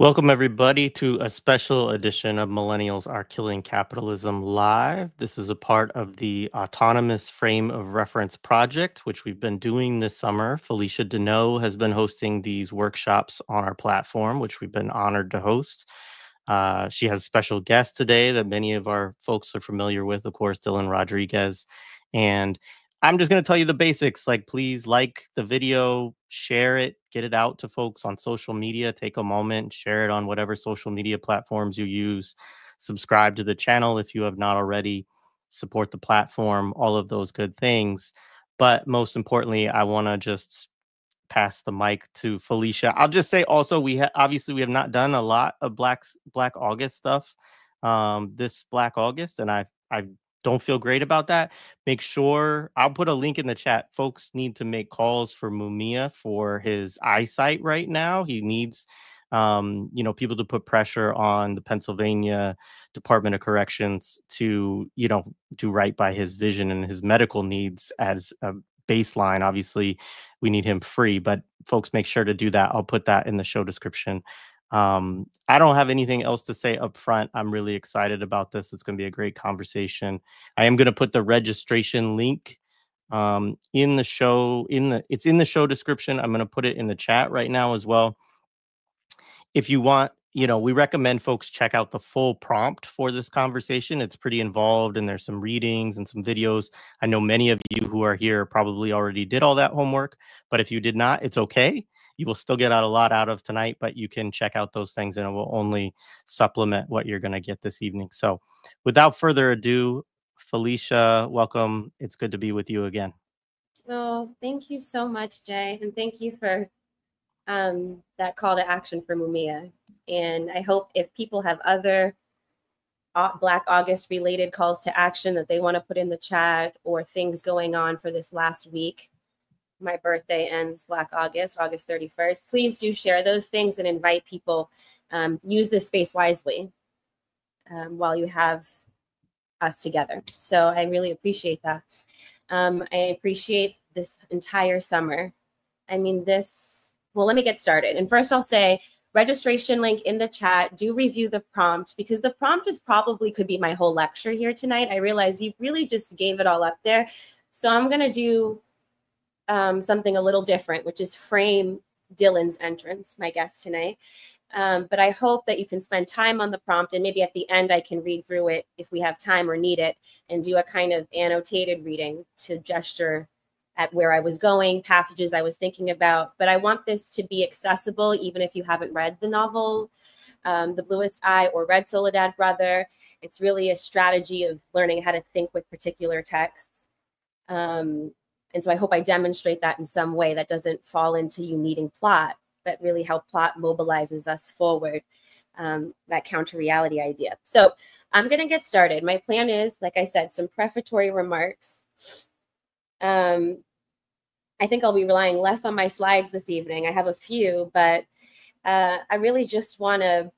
Welcome, everybody, to a special edition of Millennials Are Killing Capitalism Live. This is a part of the Autonomous Frame of Reference project, which we've been doing this summer. Felicia Denaud has been hosting these workshops on our platform, which we've been honored to host. She has special guests today that many of our folks are familiar with, of course, Dylan Rodríguez. And I'm just going to tell you the basics. Like, please like the video, share it, get it out to folks on social media. Take a moment, share it on whatever social media platforms you use. Subscribe to the channel if you have not already. Support the platform, all of those good things. But most importantly, I want to just pass the mic to Felicia. I'll just say also, obviously we have not done a lot of Black August stuff this Black August, and I don't feel great about that. Make sure I'll put a link in the chat. Folks need to make calls for Mumia for his eyesight right now. He needs people to put pressure on the Pennsylvania Department of Corrections to, do right by his vision and his medical needs as a baseline. Obviously, we need him free, but folks, make sure to do that. I'll put that in the show description. I don't have anything else to say up front. I'm really excited about this. It's going to be a great conversation. I am going to put the registration link in the show. It's in the show description. I'm going to put it in the chat right now as well. If you want, we recommend folks check out the full prompt for this conversation. It's pretty involved, and there's some readings and some videos. I know many of you who are here probably already did all that homework, but if you did not, it's okay. You will still get a lot out of tonight, but you can check out those things, and it will only supplement what you're going to get this evening. So without further ado, Felicia, welcome. It's good to be with you again. Oh, thank you so much, Jay. And thank you for that call to action for Mumia. And I hope if people have other Black August related calls to action that they want to put in the chat, or things going on for this last week. My birthday ends Black August, August 31st. Please do share those things and invite people. Use this space wisely while you have us together. So I really appreciate that. I appreciate this entire summer. I mean, well, let me get started. And first I'll say, registration link in the chat. Do review the prompt, because the prompt could be my whole lecture here tonight. I realize you really just gave it all up there. So I'm going to do something a little different, which is frame Dylan's entrance, my guest tonight. But I hope that you can spend time on the prompt, and maybe at the end I can read through it if we have time or need it, and do a kind of annotated reading to gesture at where I was going, passages I was thinking about. But I want this to be accessible even if you haven't read the novel, The Bluest Eye, or read Soledad Brother. It's really a strategy of learning how to think with particular texts. And so I hope I demonstrate that in some way that doesn't fall into you needing plot, but really how plot mobilizes us forward, that counter-reality idea. So I'm going to get started. My plan is, like I said, some prefatory remarks. I think I'll be relying less on my slides this evening. I have a few, but I really just want to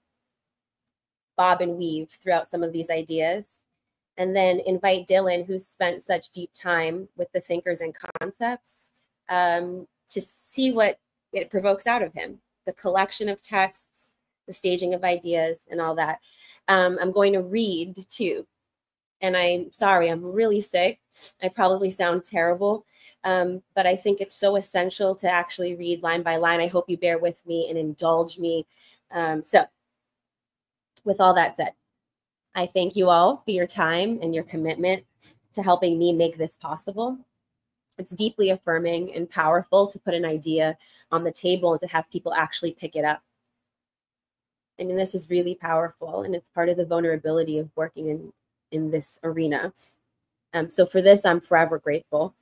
bob and weave throughout some of these ideas, and then invite Dylan, who's spent such deep time with the thinkers and concepts, to see what it provokes out of him, the collection of texts, the staging of ideas, and all that. I'm going to read too. And I'm sorry, I'm really sick. I probably sound terrible, but I think it's so essential to actually read line by line. I hope you bear with me and indulge me. So with all that said, I thank you all for your time and your commitment to helping me make this possible. It's deeply affirming and powerful to put an idea on the table and to have people actually pick it up. I mean, this is really powerful, and it's part of the vulnerability of working in this arena. So for this, I'm forever grateful.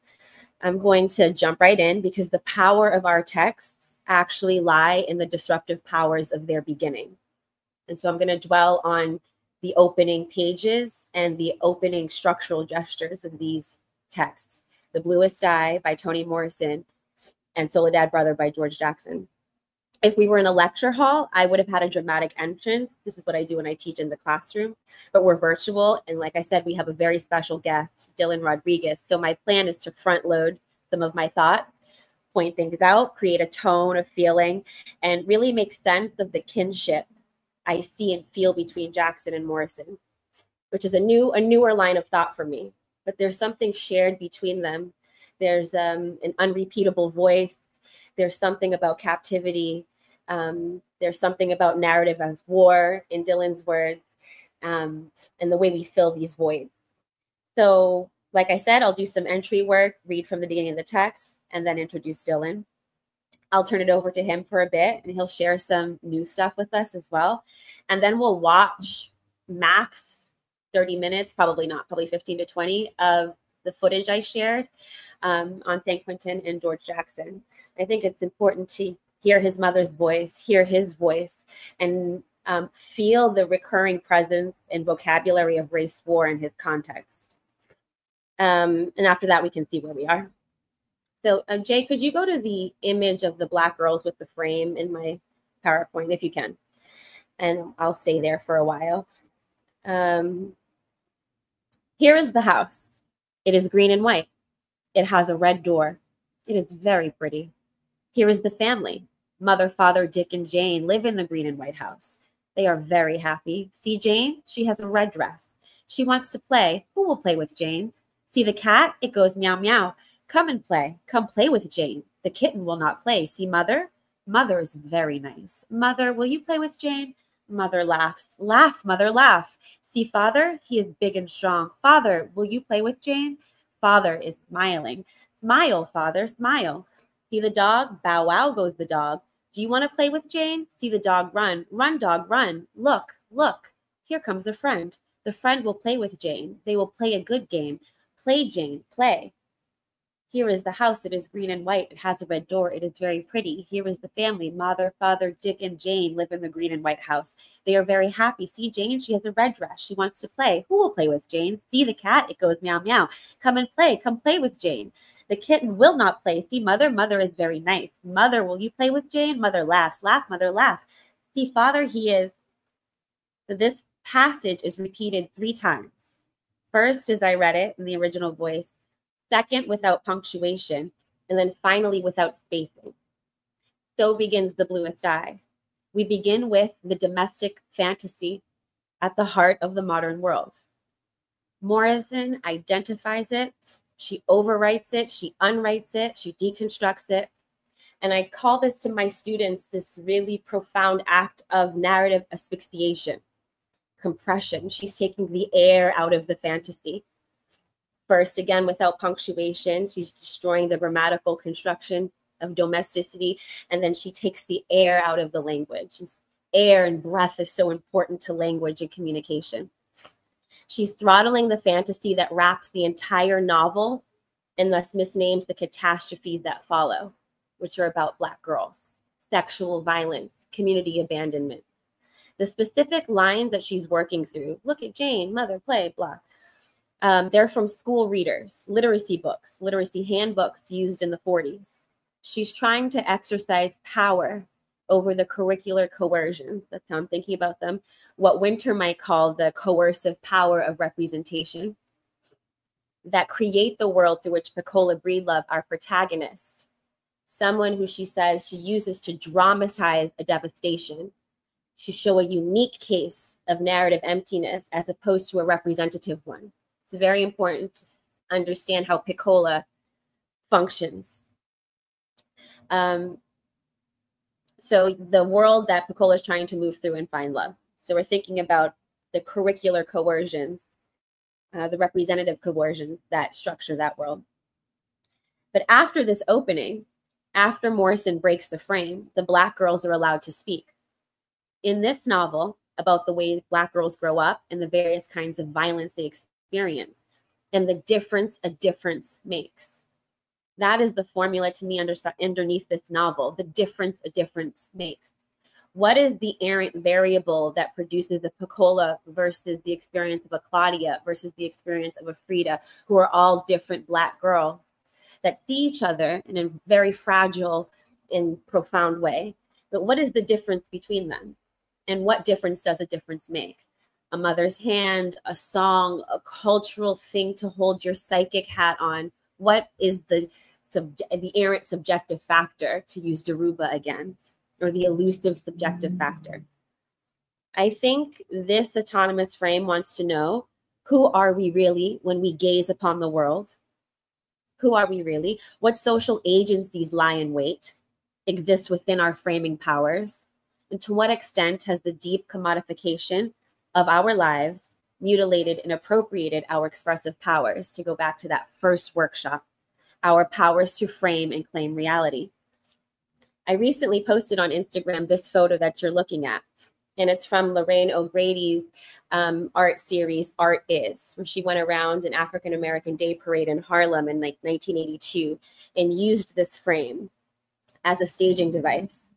I'm going to jump right in, because the power of our texts actually lie in the disruptive powers of their beginning. And so I'm going to dwell on the opening pages and the opening structural gestures of these texts. The Bluest Eye by Toni Morrison and Soledad Brother by George Jackson. If we were in a lecture hall, I would have had a dramatic entrance. This is what I do when I teach in the classroom, but we're virtual. And like I said, we have a very special guest, Dylan Rodríguez. So my plan is to front load some of my thoughts point things out, create a tone of feeling, and really make sense of the kinship I see and feel between Jackson and Morrison, which is a newer line of thought for me. But there's something shared between them. There's an unrepeatable voice. There's something about captivity. There's something about narrative as war, in Dylan's words, and the way we fill these voids. So, like I said, I'll do some entry work, read from the beginning of the text, and then introduce Dylan. I'll turn it over to him for a bit, and he'll share some new stuff with us as well. And then we'll watch max 30 minutes, probably not, probably 15 to 20 of the footage I shared on San Quentin and George Jackson. I think it's important to hear his mother's voice, hear his voice, and feel the recurring presence and vocabulary of race war in his context. And after that, we can see where we are. So Jay, could you go to the image of the Black girls with the frame in my PowerPoint, if you can? And I'll stay there for a while. Here is the house. It is green and white. It has a red door. It is very pretty. Here is the family. Mother, father, Dick, and Jane live in the green and white house. They are very happy. See Jane? She has a red dress. She wants to play. Who will play with Jane? See the cat? It goes meow, meow. Come and play. Come play with Jane. The kitten will not play. See Mother? Mother is very nice. Mother, will you play with Jane? Mother laughs. Laugh, Mother, laugh. See Father? He is big and strong. Father, will you play with Jane? Father is smiling. Smile, Father, smile. See the dog? Bow wow goes the dog. Do you want to play with Jane? See the dog run. Run, dog, run. Look, look. Here comes a friend. The friend will play with Jane. They will play a good game. Play, Jane, play. Here is the house. It is green and white. It has a red door. It is very pretty. Here is the family. Mother, father, Dick, and Jane live in the green and white house. They are very happy. See Jane? She has a red dress. She wants to play. Who will play with Jane? See the cat? It goes meow, meow. Come and play. Come play with Jane. The kitten will not play. See Mother? Mother is very nice. Mother, will you play with Jane? Mother laughs. Laugh, Mother, laugh. See Father? He is. So this passage is repeated 3 times. First, as I read it in the original voice. Second, without punctuation. And then finally, without spacing. So begins the bluest eye. We begin with the domestic fantasy at the heart of the modern world. Morrison identifies it. She overwrites it. She unwrites it. She deconstructs it. And I call this to my students this really profound act of narrative asphyxiation. Compression. She's taking the air out of the fantasy. First, again, without punctuation, she's destroying the grammatical construction of domesticity, and then she takes the air out of the language. Air and breath is so important to language and communication. She's throttling the fantasy that wraps the entire novel and thus misnames the catastrophes that follow, which are about Black girls, sexual violence, community abandonment. The specific lines that she's working through, look at Jane, Mother, play, blah. They're from school readers, literacy books, literacy handbooks used in the 40s. She's trying to exercise power over the curricular coercions. That's how I'm thinking about them. What Winter might call the coercive power of representation that create the world through which Pecola Breedlove, our protagonist, someone who she says she uses to dramatize a devastation, to show a unique case of narrative emptiness as opposed to a representative one. It's very important to understand how Pecola functions. So the world that Pecola is trying to move through and find love. So we're thinking about the curricular coercions, the representative coercions that structure that world. But after this opening, after Morrison breaks the frame, the Black girls are allowed to speak. In this novel, about the way Black girls grow up and the various kinds of violence they experience and the difference a difference makes. That is the formula to me underneath this novel, the difference a difference makes. What is the errant variable that produces a Pecola versus the experience of a Claudia versus the experience of a Frida, who are all different Black girls that see each other in a very fragile and profound way? But what is the difference between them? And what difference does a difference make? A mother's hand, a song, a cultural thing to hold your psychic hat on. What is the the errant subjective factor, to use Deruba again, or the elusive subjective factor. I think this autonomous frame wants to know, who are we really when we gaze upon the world? Who are we really? What social agencies lie in wait, exist within our framing powers? And to what extent has the deep commodification of our lives mutilated and appropriated our expressive powers? To go back to that first workshop, our powers to frame and claim reality. I recently posted on Instagram this photo that you're looking at, and it's from Lorraine O'Grady's art series, Art Is, where she went around an African-American Day Parade in Harlem in like 1982 and used this frame as a staging device.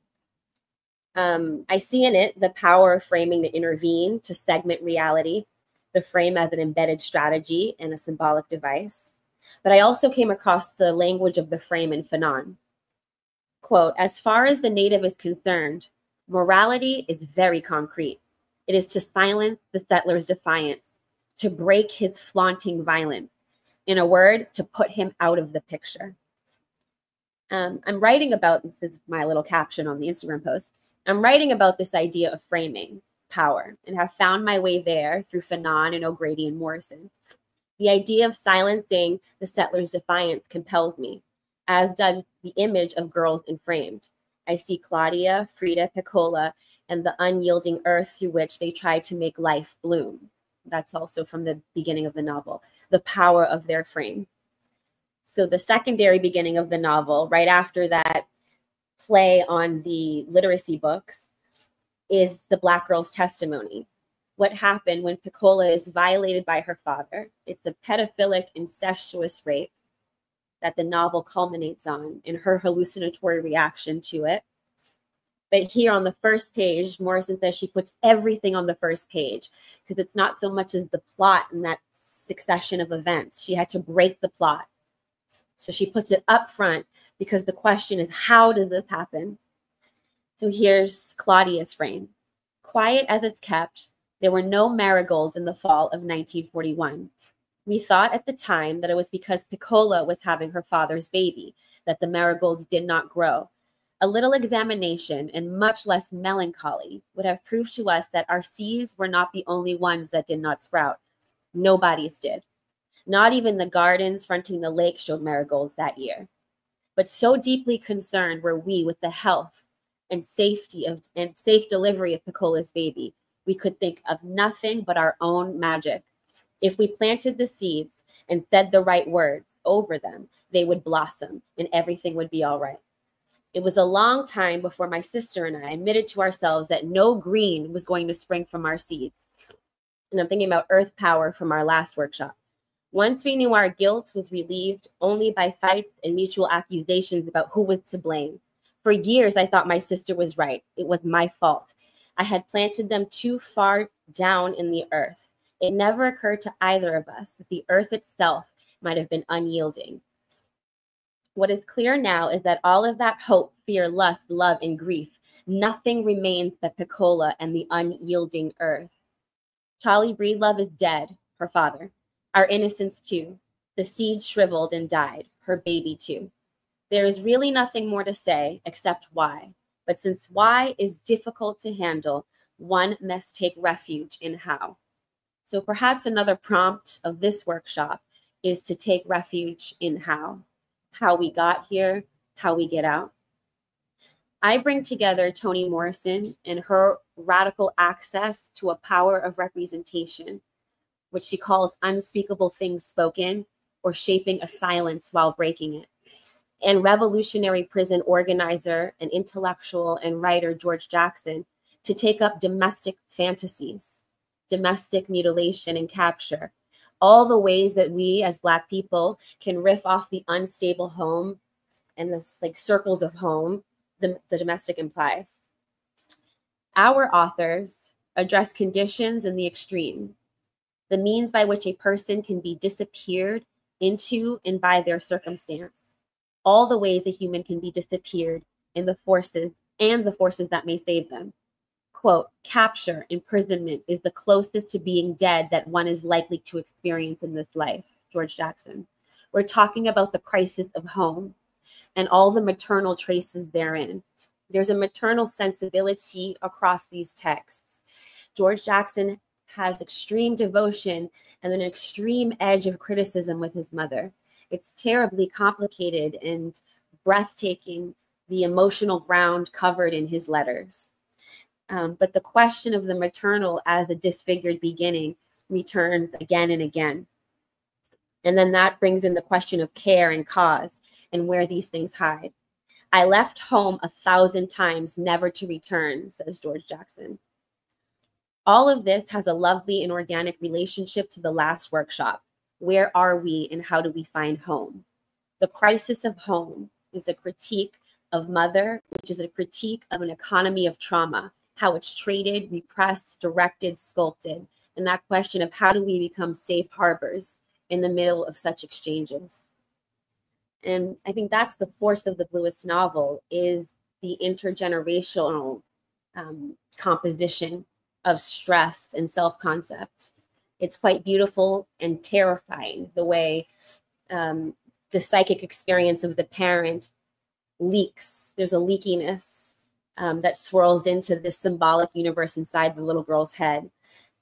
I see in it the power of framing to intervene, to segment reality, the frame as an embedded strategy and a symbolic device. But I also came across the language of the frame in Fanon. Quote, as far as the native is concerned, morality is very concrete. It is to silence the settler's defiance, to break his flaunting violence. In a word, to put him out of the picture. I'm writing about, this is my little caption on the Instagram post, I'm writing about this idea of framing power and have found my way there through Fanon and O'Grady and Morrison. The idea of silencing the settler's defiance compels me, as does the image of girls enframed. I see Claudia, Frida, Piccola, and the unyielding earth through which they try to make life bloom. That's also from the beginning of the novel, the power of their frame. So the secondary beginning of the novel, right after that play on the literacy books, is the Black girl's testimony. What happened when Piccola is violated by her father. It's a pedophilic, incestuous rape that the novel culminates on in her hallucinatory reaction to it. But here on the first page, Morrison says she puts everything on the first page because it's not so much as the plot in that succession of events. She had to break the plot. So she puts it up front because the question is, how does this happen? So here's Claudia's frame. Quiet as it's kept, there were no marigolds in the fall of 1941. We thought at the time that it was because Piccola was having her father's baby that the marigolds did not grow. A little examination and much less melancholy would have proved to us that our seeds were not the only ones that did not sprout. Nobody's did. Not even the gardens fronting the lake showed marigolds that year. But so deeply concerned were we with the health and safety and safe delivery of Piccola's baby, we could think of nothing but our own magic. If we planted the seeds and said the right words over them, they would blossom and everything would be all right. It was a long time before my sister and I admitted to ourselves that no green was going to spring from our seeds. And I'm thinking about earth power from our last workshop. Once we knew our guilt was relieved only by fights and mutual accusations about who was to blame. For years, I thought my sister was right. It was my fault. I had planted them too far down in the earth. It never occurred to either of us that the earth itself might have been unyielding. What is clear now is that all of that hope, fear, lust, love, and grief, nothing remains but Piccola and the unyielding earth. Charlie Breedlove is dead, her father. Our innocence too. The seed shriveled and died, her baby too. There is really nothing more to say except why. But since why is difficult to handle, one must take refuge in how. So perhaps another prompt of this workshop is to take refuge in how we got here, how we get out. I bring together Toni Morrison and her radical access to a power of representation, which she calls unspeakable things spoken or shaping a silence while breaking it. And revolutionary prison organizer and intellectual and writer George Jackson to take up domestic fantasies, domestic mutilation and capture, all the ways that we as Black people can riff off the unstable home and the like circles of home the domestic implies. Our authors address conditions in the extreme, the means by which a person can be disappeared into and by their circumstance, all the ways a human can be disappeared in the forces that may save them. Quote, capture, imprisonment is the closest to being dead that one is likely to experience in this life, George Jackson. We're talking about the crisis of home. and all the maternal traces therein. There's a maternal sensibility across these texts. George Jackson has extreme devotion and an extreme edge of criticism with his mother. It's terribly complicated and breathtaking, the emotional ground covered in his letters. But the question of the maternal as a disfigured beginning returns again and again. And then that brings in the question of care and cause and where these things hide. I left home 1,000 times, never to return, says George Jackson. All of this has a lovely and organic relationship to the last workshop. Where are we and how do we find home? The crisis of home is a critique of mother, which is a critique of an economy of trauma, how it's traded, repressed, directed, sculpted, and that question of how do we become safe harbors in the middle of such exchanges. And I think that's the force of the Bluest novel, is the intergenerational composition of stress and self-concept. It's quite beautiful and terrifying the way the psychic experience of the parent leaks. There's a leakiness that swirls into this symbolic universe inside the little girl's head.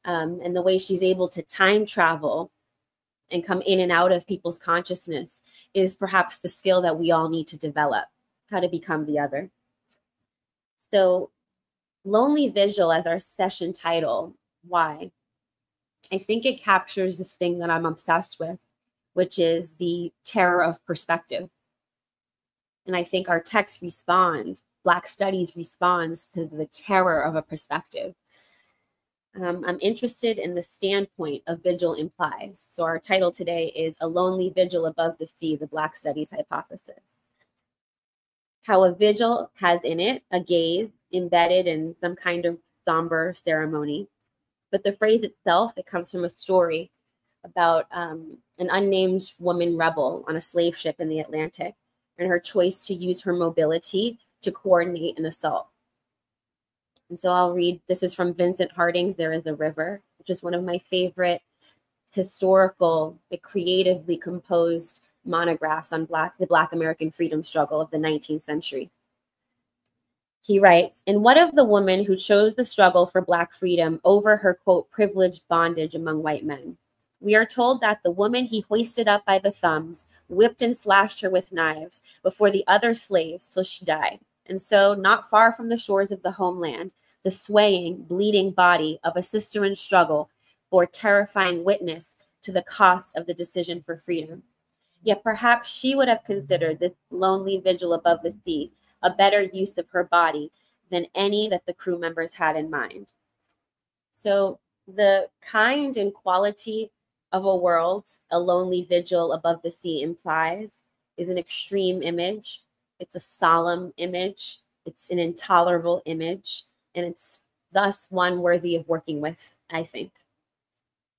And the way she's able to time travel and come in and out of people's consciousness is perhaps the skill that we all need to develop, how to become the other. So Lonely Vigil as our session title, why? I think it captures this thing that I'm obsessed with, which is the terror of perspective. And I think our texts respond, Black Studies responds to the terror of a perspective. I'm interested in the standpoint of Vigil implies. So our title today is A Lonely Vigil Above the Sea, the Black Studies Hypothesis. How a vigil has in it a gaze embedded in some kind of somber ceremony. But the phrase itself, it comes from a story about an unnamed woman rebel on a slave ship in the Atlantic and her choice to use her mobility to coordinate an assault. And so I'll read, this is from Vincent Harding's There Is a River, which is one of my favorite historical, creatively composed monographs on the Black American freedom struggle of the 19th century. He writes, in What of the Woman Who Chose the Struggle for Black Freedom over her, quote, privileged bondage among white men? We are told that the woman he hoisted up by the thumbs, whipped and slashed her with knives before the other slaves till she died. And so, not far from the shores of the homeland, the swaying, bleeding body of a sister in struggle bore terrifying witness to the cost of the decision for freedom. Yet perhaps she would have considered this lonely vigil above the sea a better use of her body than any that the crew members had in mind. So the kind and quality of a world a lonely vigil above the sea implies is an extreme image. It's a solemn image. It's an intolerable image. And it's thus one worthy of working with, I think.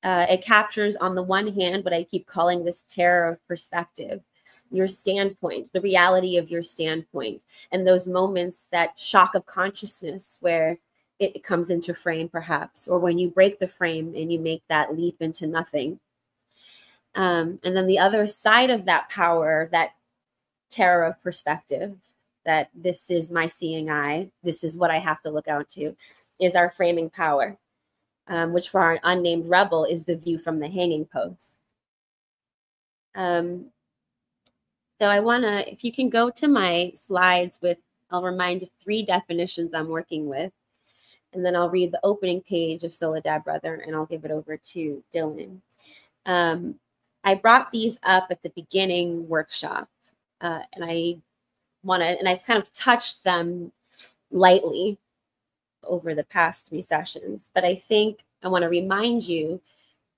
It captures, on the one hand, what I keep calling this terror of perspective, your standpoint, the reality of your standpoint, and those moments, that shock of consciousness where it comes into frame, perhaps, or when you break the frame and you make that leap into nothing. And then the other side of that power, that terror of perspective, that this is my seeing eye, this is what I have to look out to, is our framing power, which for our unnamed rebel is the view from the hanging post. So I want to, if you can go to my slides with, I'll remind you 3 definitions I'm working with, and then I'll read the opening page of Soledad Brother, and I'll give it over to Dylan. I brought these up at the beginning workshop, and I've kind of touched them lightly over the past 3 sessions, but I think I want to remind you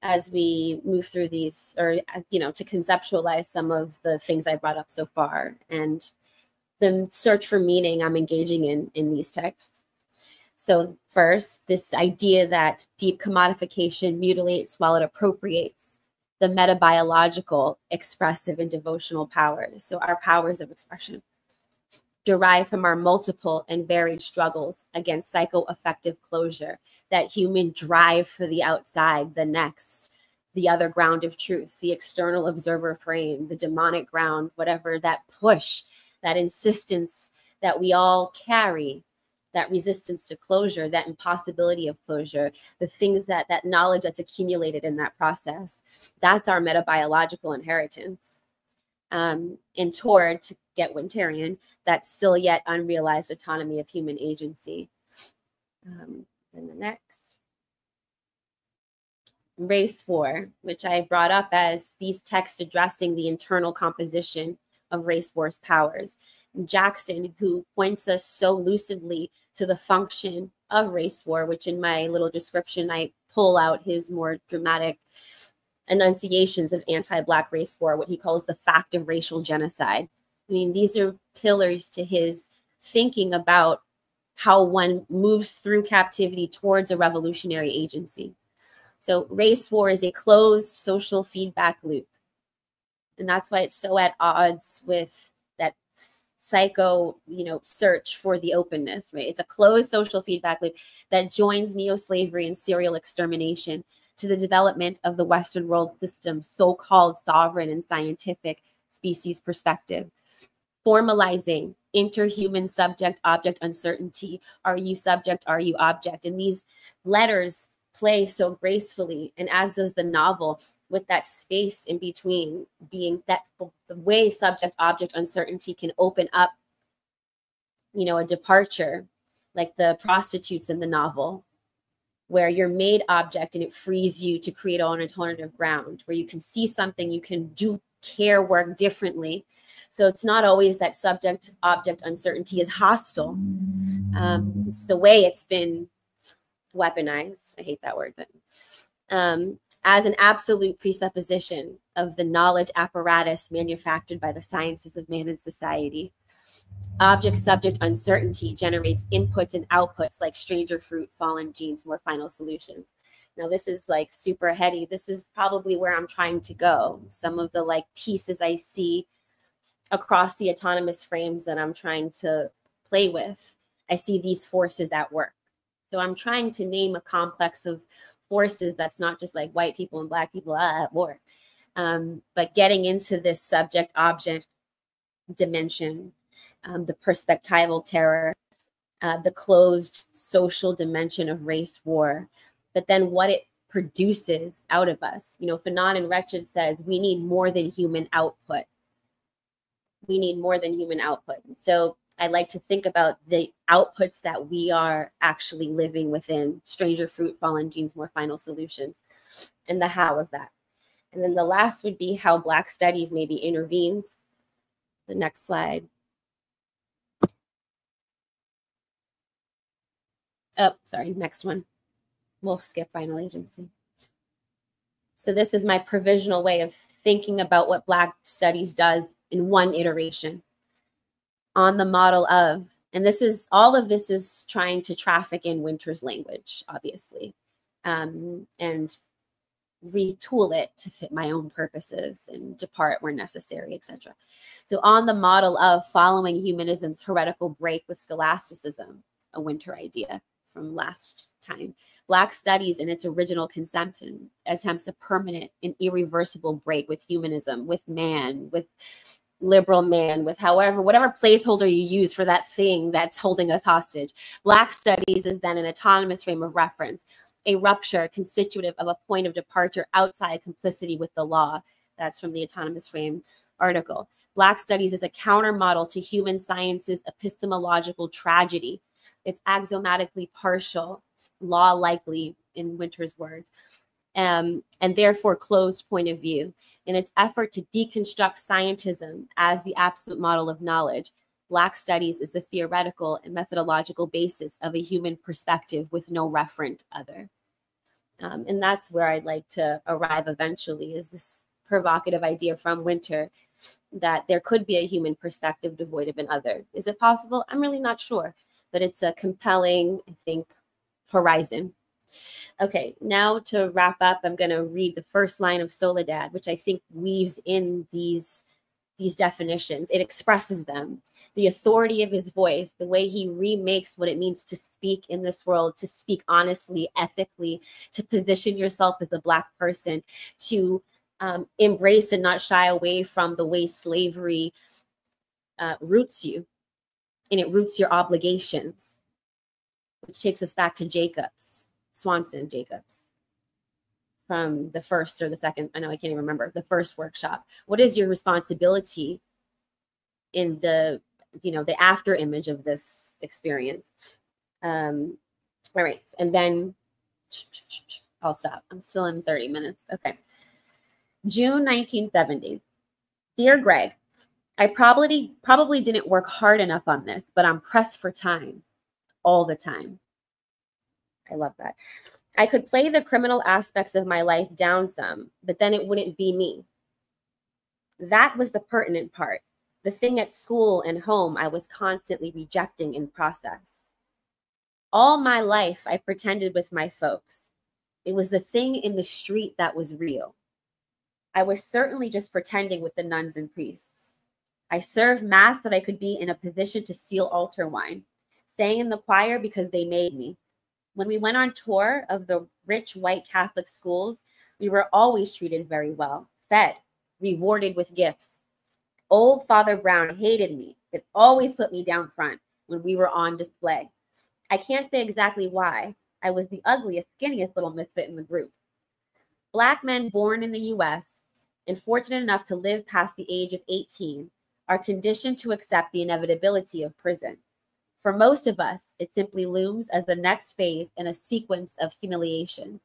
as we move through these, or, to conceptualize some of the things I brought up so far and the search for meaning I'm engaging in these texts. So first, this idea that deep commodification mutilates while it appropriates the metabiological, expressive, and devotional powers. So our powers of expression derive from our multiple and varied struggles against psychoaffective closure, that human drive for the outside, the next, the other ground of truth, the external observer frame, the demonic ground, whatever, that push that insistence that we all carry, that resistance to closure, that impossibility of closure, the things that knowledge that's accumulated in that process, that's our metabiological inheritance. And toward, to get Winterian, that's still yet unrealized autonomy of human agency. Then the next. Race war, which I brought up as these texts addressing the internal composition of race war's powers. Jackson, who points us so lucidly to the function of race war, which in my little description, I pull out his more dramatic enunciations of anti-Black race war, what he calls the fact of racial genocide. I mean, these are pillars to his thinking about how one moves through captivity towards a revolutionary agency. So race war is a closed social feedback loop. And that's why it's so at odds with that psycho, search for the openness, right? It's a closed social feedback loop that joins neo-slavery and serial extermination to the development of the Western world system's so-called sovereign and scientific species perspective, formalizing interhuman subject-object uncertainty. Are you subject? Are you object? And these letters play so gracefully, and as does the novel, with that space in between, being that the way subject-object uncertainty can open up, a departure, like the prostitutes in the novel, where you're made object and it frees you to create an alternative ground, where you can see something, you can do care work differently. So it's not always that subject-object uncertainty is hostile. It's the way it's been weaponized. I hate that word, but as an absolute presupposition of the knowledge apparatus manufactured by the sciences of man and society. Object-subject uncertainty generates inputs and outputs like stranger fruit, fallen genes, more final solutions. Now, this is like super heady. This is probably where I'm trying to go. Some of the pieces I see across the autonomous frames that I'm trying to play with, I see these forces at work. So I'm trying to name a complex of forces that's not just like white people and Black people at war, but getting into this subject-object dimension, the perspectival terror, the closed social dimension of race war, but then what it produces out of us. Fanon and Wretched says we need more than human output. We need more than human output. So I like to think about the outputs that we are actually living within: stranger fruit, fallen genes, more final solutions, and the how of that. And then the last would be how Black studies maybe intervenes. The next slide. Oh, sorry, next one. We'll skip final agency. So this is my provisional way of thinking about what Black studies does in one iteration, on the model of, and all of this is trying to traffic in Winter's language, obviously, and retool it to fit my own purposes and depart where necessary, etc. So on the model of following humanism's heretical break with scholasticism, a Winter idea from last time, Black studies in its original conception attempts a permanent and irreversible break with humanism, with man, with liberal man, with whatever placeholder you use for that thing that's holding us hostage. Black studies is then an autonomous frame of reference, a rupture constitutive of a point of departure outside complicity with the law. That's from the autonomous frame article. Black studies is a counter model to human science's epistemological tragedy. It's axiomatically partial, law likely, in Winter's words, and therefore closed point of view. In its effort to deconstruct scientism as the absolute model of knowledge, Black studies is the theoretical and methodological basis of a human perspective with no referent other. And that's where I'd like to arrive eventually, is this provocative idea from Winter that there could be a human perspective devoid of an other. Is it possible? I'm really not sure, but it's a compelling, I think, horizon. Okay, now to wrap up, I'm going to read the first line of Soledad, which I think weaves in these definitions. It expresses them. The authority of his voice, the way he remakes what it means to speak in this world, to speak honestly, ethically, to position yourself as a Black person, to embrace and not shy away from the way slavery roots you, and it roots your obligations, which takes us back to Jacobs, Swanson Jacobs, from the first or the second, I know I can't even remember, the first workshop. What is your responsibility in the, the after image of this experience? All right, and then I'll stop. I'm still in 30 minutes. Okay. June 1970. Dear Greg, I probably didn't work hard enough on this, but I'm pressed for time all the time. I love that. I could play the criminal aspects of my life down some, but then it wouldn't be me. That was the pertinent part. The thing at school and home I was constantly rejecting in process. All my life, I pretended with my folks. It was the thing in the street that was real. I was certainly just pretending with the nuns and priests. I served mass that I could be in a position to steal altar wine, sang in the choir because they made me. When we went on tour of the rich white Catholic schools, we were always treated very well, fed, rewarded with gifts. Old Father Brown hated me, but always put me down front when we were on display. I can't say exactly why. I was the ugliest, skinniest little misfit in the group. Black men born in the U.S. and fortunate enough to live past the age of 18 are conditioned to accept the inevitability of prison. For most of us, it simply looms as the next phase in a sequence of humiliation.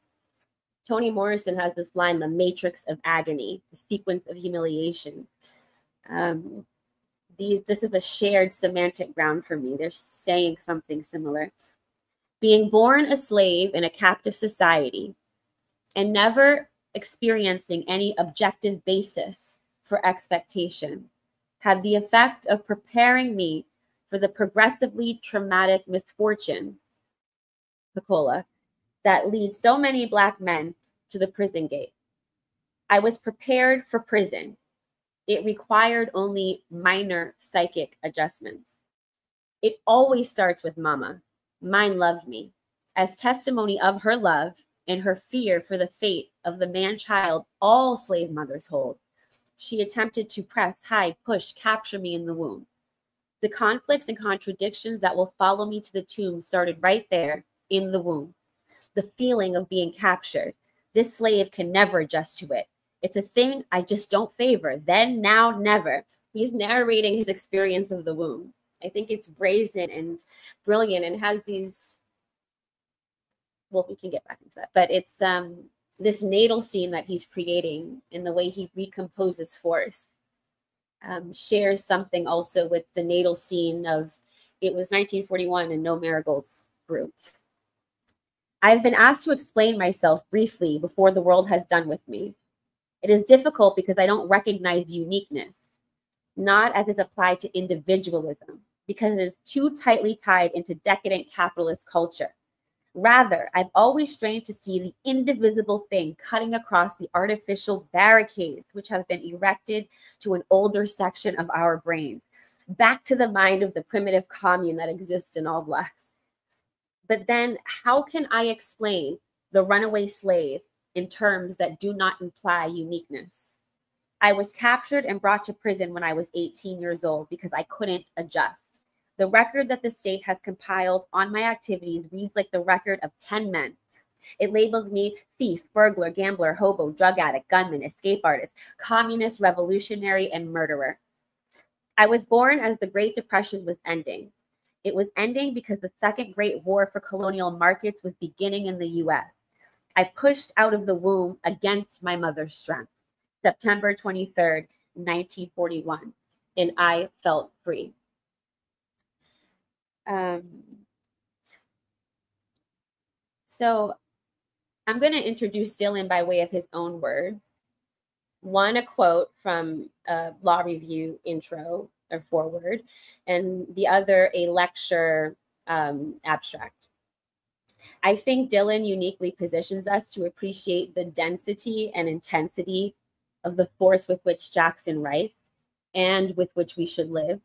Toni Morrison has this line, the matrix of agony, the sequence of humiliation. This is a shared semantic ground for me. They're saying something similar. Being born a slave in a captive society and never experiencing any objective basis for expectation had the effect of preparing me for the progressively traumatic misfortunes, Piccola, that lead so many Black men to the prison gate. I was prepared for prison. It required only minor psychic adjustments. It always starts with Mama. Mine loved me, as testimony of her love and her fear for the fate of the man-child all slave mothers hold. She attempted to press, hide, push, capture me in the womb. The conflicts and contradictions that will follow me to the tomb started right there in the womb. The feeling of being captured. This slave can never adjust to it. It's a thing I just don't favor. Then, now, never. He's narrating his experience of the womb. I think it's brazen and brilliant and has these, well, we can get back into that, but it's this natal scene that he's creating in the way he recomposes force. Shares something also with the natal scene of, it was 1941 and No Marigolds Grew. I've been asked to explain myself briefly before the world has done with me. It is difficult because I don't recognize uniqueness, not as it's applied to individualism, because it is too tightly tied into decadent capitalist culture. Rather, I've always strained to see the indivisible thing cutting across the artificial barricades which have been erected to an older section of our brains, back to the mind of the primitive commune that exists in all Blacks. But then how can I explain the runaway slave in terms that do not imply uniqueness? I was captured and brought to prison when I was 18 years old because I couldn't adjust. The record that the state has compiled on my activities reads like the record of 10 men. It labels me thief, burglar, gambler, hobo, drug addict, gunman, escape artist, communist, revolutionary, and murderer. I was born as the Great Depression was ending. It was ending because the Second Great War for colonial markets was beginning in the U.S. I pushed out of the womb against my mother's strength. September 23rd, 1941, and I felt free. So I'm going to introduce Dylan by way of his own words. One, a quote from a law review intro or forward, and the other, a lecture abstract. I think Dylan uniquely positions us to appreciate the density and intensity of the force with which Jackson writes and with which we should live.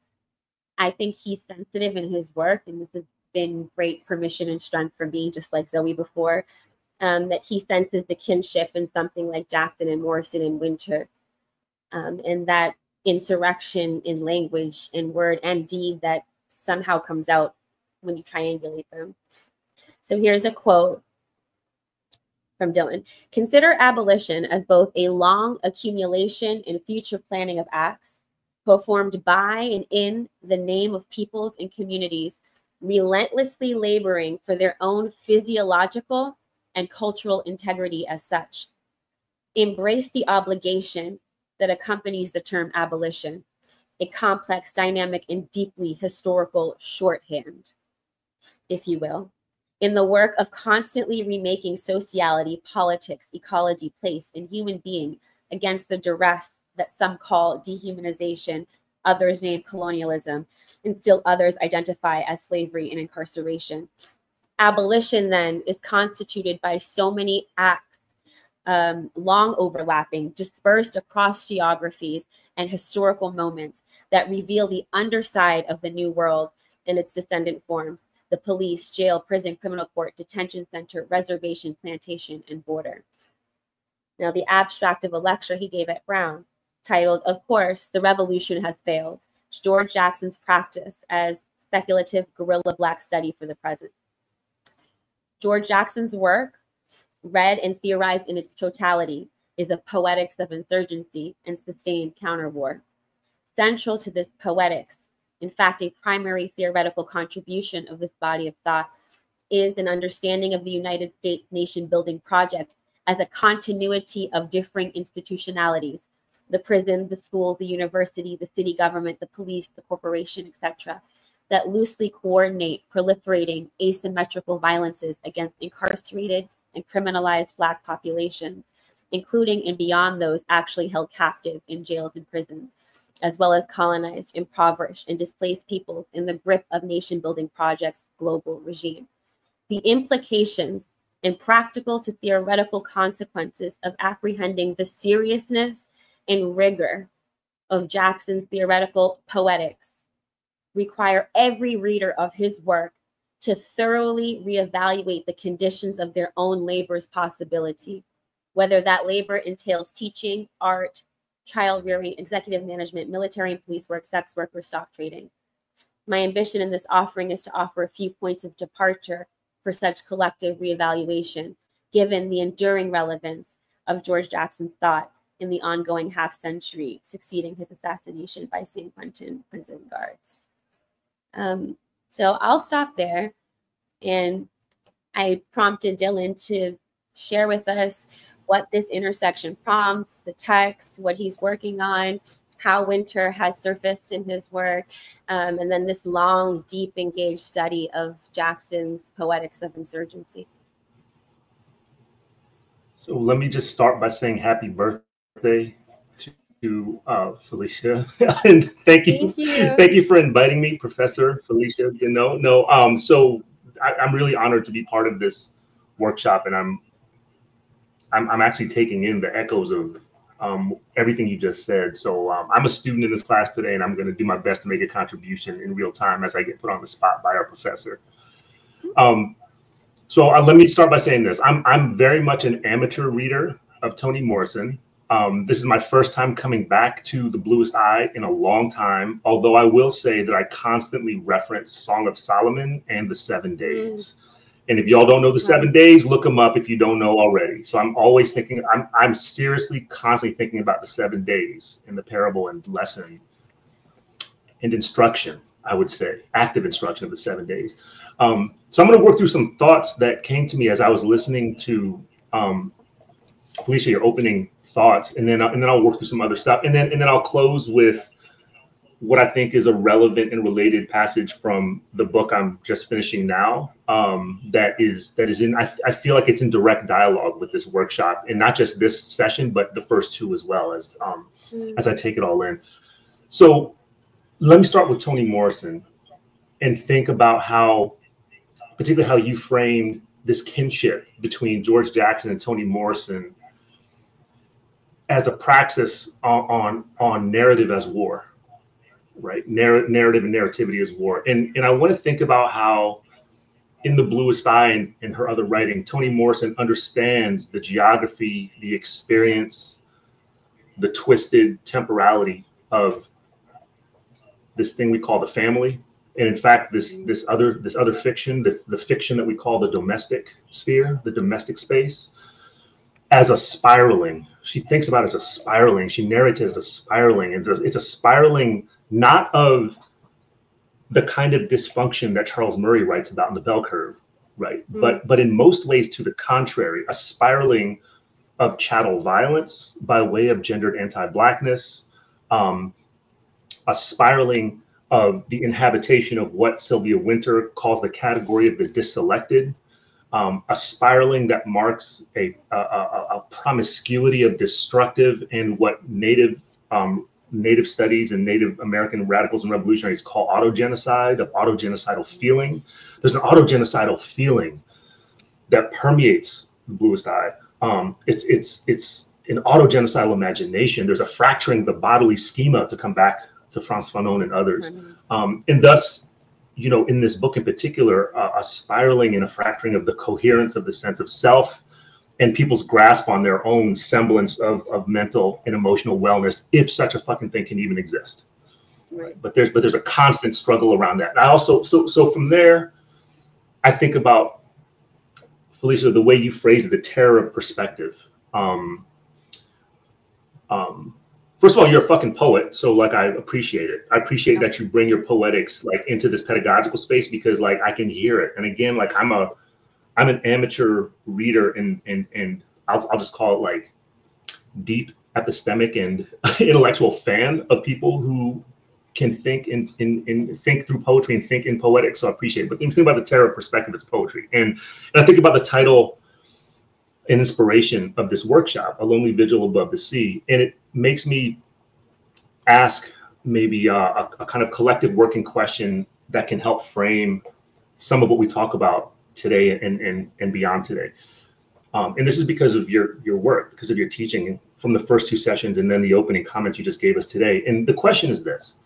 I think he's sensitive in his work, and this has been great permission and strength for me, just like Zoe before, that he senses the kinship in something like Jackson and Morrison and Winter, and that insurrection in language and word and deed that somehow comes out when you triangulate them. So here's a quote from Dylan. Consider abolition as both a long accumulation and future planning of acts performed by and in the name of peoples and communities relentlessly laboring for their own physiological and cultural integrity as such. Embrace the obligation that accompanies the term abolition, a complex, dynamic, and deeply historical shorthand, if you will, in the work of constantly remaking sociality, politics, ecology, place, and human being against the duress that some call dehumanization, others name colonialism, and still others identify as slavery and incarceration. Abolition, then, is constituted by so many acts, long overlapping, dispersed across geographies and historical moments that reveal the underside of the New World and its descendant forms: the police, jail, prison, criminal court, detention center, reservation, plantation, and border. Now, the abstract of a lecture he gave at Brown, titled, of course, The Revolution Has Failed, George Jackson's Practice as Speculative Guerrilla Black Study for the Present. George Jackson's work, read and theorized in its totality, is a poetics of insurgency and sustained counterwar. Central to this poetics, in fact, a primary theoretical contribution of this body of thought, is an understanding of the United States nation-building project as a continuity of differing institutionalities: the prison, the school, the university, the city government, the police, the corporation, etc., that loosely coordinate proliferating asymmetrical violences against incarcerated and criminalized Black populations, including and beyond those actually held captive in jails and prisons, as well as colonized, impoverished, and displaced peoples in the grip of nation-building projects' global regime. The implications and practical to theoretical consequences of apprehending the seriousness and rigor of Jackson's theoretical poetics require every reader of his work to thoroughly reevaluate the conditions of their own labor's possibility, whether that labor entails teaching, art, child rearing, executive management, military and police work, sex work, or stock trading. My ambition in this offering is to offer a few points of departure for such collective reevaluation, given the enduring relevance of George Jackson's thought in the ongoing half-century succeeding his assassination by San Quentin prison guards. So I'll stop there, and I prompted Dylan to share with us what this intersection prompts, the text, what he's working on, how winter has surfaced in his work, and then this long, deep, engaged study of Jackson's poetics of insurgency. So let me just start by saying happy birthday to Felicia, and thank you for inviting me, Professor Felicia Denaud. No, so I'm really honored to be part of this workshop, and I'm actually taking in the echoes of everything you just said. So I'm a student in this class today, and I'm going to do my best to make a contribution in real time as I get put on the spot by our professor. So let me start by saying this. I'm very much an amateur reader of Toni Morrison. This is my first time coming back to The Bluest Eye in a long time, although I will say that I constantly reference Song of Solomon and the 7 Days. And if y'all don't know the 7 Days, look them up if you don't know already. So I'm always thinking, I'm seriously constantly thinking about the 7 days in the parable and lesson and instruction, I would say, active instruction of the 7 days. So I'm going to work through some thoughts that came to me as I was listening to Felicia, your opening thoughts, and then I'll work through some other stuff, and then I'll close with what I think is a relevant and related passage from the book I'm just finishing now. That is in, I feel like it's in direct dialogue with this workshop, and not just this session, but the first two as well, as I take it all in. So let me start with Toni Morrison and think about how, particularly how you framed this kinship between George Jackson and Toni Morrison as a praxis on narrative as war, right? Narrative and narrativity as war. And I want to think about how in The Bluest Eye and her other writing, Toni Morrison understands the geography, the experience, the twisted temporality of this thing we call the family. And in fact, this other fiction, the fiction that we call the domestic sphere, the domestic space, as a spiraling. She thinks about it as a spiraling. She narrates it as a spiraling. It's a spiraling, not of the kind of dysfunction that Charles Murray writes about in the bell curve, right? But in most ways to the contrary, a spiraling of chattel violence by way of gendered anti-blackness, a spiraling of the inhabitation of what Sylvia Wynter calls the category of the disselected, a spiraling that marks a promiscuity of destructive and what Native studies and Native American radicals and revolutionaries call autogenocide, of autogenocidal feeling. There's an autogenocidal feeling that permeates the Bluest Eye. It's an autogenocidal imagination. There's a fracturing of the bodily schema, to come back to Frantz Fanon and others. And thus, you know, in this book in particular, a spiraling and a fracturing of the coherence of the sense of self and people's grasp on their own semblance of mental and emotional wellness, if such a fucking thing can even exist. Right. But there's a constant struggle around that. And I also, so from there, I think about, Felicia, the way you phrase it, the terror of perspective. First of all, you're a fucking poet, so like I appreciate it. I appreciate that you bring your poetics like into this pedagogical space, because like I can hear it. And again, like I'm an amateur reader and I'll just call it like deep epistemic and intellectual fan of people who can think and think through poetry and think in poetics. So I appreciate it. But then you think about the terror of perspective, it's poetry. And I think about the title and inspiration of this workshop, A Lonely Vigil Above the Sea. And it makes me ask maybe a kind of collective working question that can help frame some of what we talk about today and beyond today. And this is because of your work, because of your teaching from the first two sessions and then the opening comments you just gave us today. And the question is this: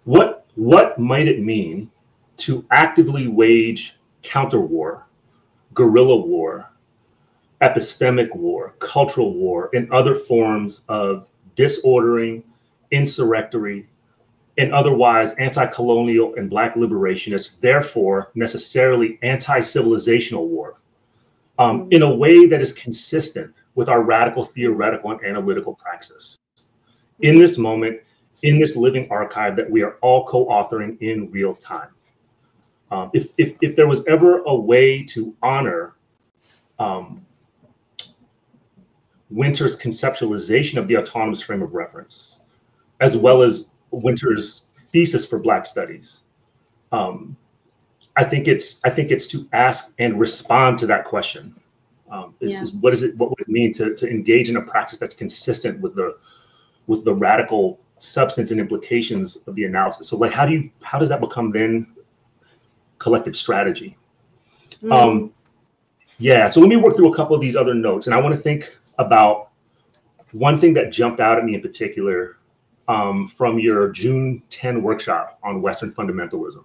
what might it mean to actively wage counter war, guerrilla war, epistemic war, cultural war, and other forms of disordering, insurrectory, and otherwise anti-colonial and Black liberationist, therefore necessarily anti-civilizational war, in a way that is consistent with our radical theoretical and analytical praxis. In this moment, in this living archive that we are all co-authoring in real time. If there was ever a way to honor Wynter's conceptualization of the autonomous frame of reference, as well as Wynter's thesis for Black studies, I think it's to ask and respond to that question. What would it mean to engage in a practice that's consistent with the radical substance and implications of the analysis? So like, how does that become then collective strategy? Yeah, so let me work through a couple of these other notes, and I want to think about one thing that jumped out at me in particular from your June 10 workshop on Western fundamentalism.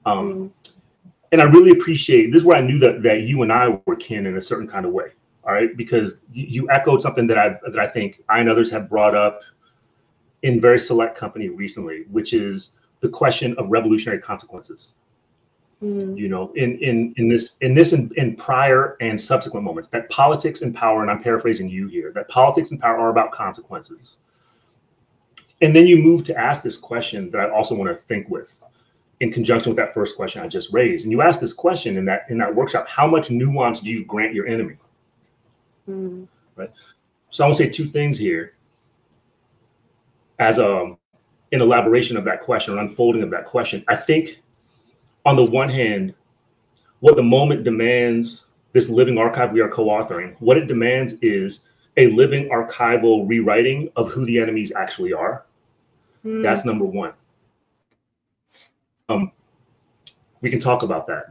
And I really appreciate, this is where I knew that you and I were kin in a certain kind of way, all right? Because you echoed something that I think I and others have brought up in very select company recently, which is the question of revolutionary consequences. You know, in prior and subsequent moments, that politics and power, and I'm paraphrasing you here, that politics and power are about consequences. And then you move to ask this question that I also want to think with, in conjunction with that first question I just raised. And you ask this question in that workshop: how much nuance do you grant your enemy? Right. So I want to say two things here as an elaboration of that question, or unfolding of that question. I think, on the one hand, what the moment demands, this living archive we are co-authoring, what it demands is a living archival rewriting of who the enemies actually are. That's number one. We can talk about that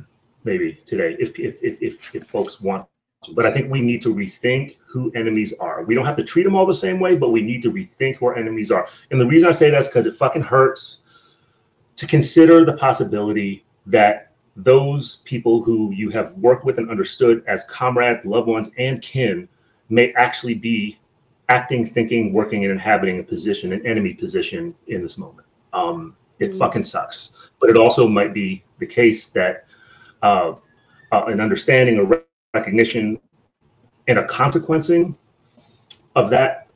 maybe today if folks want to, but I think we need to rethink who enemies are. We don't have to treat them all the same way, but we need to rethink who our enemies are. And the reason I say that is because it fucking hurts to consider the possibility that those people who you have worked with and understood as comrades, loved ones, and kin may actually be acting, thinking, working, and inhabiting a position, an enemy position in this moment. It fucking sucks. But it also might be the case that an understanding, a recognition, and a consequencing of that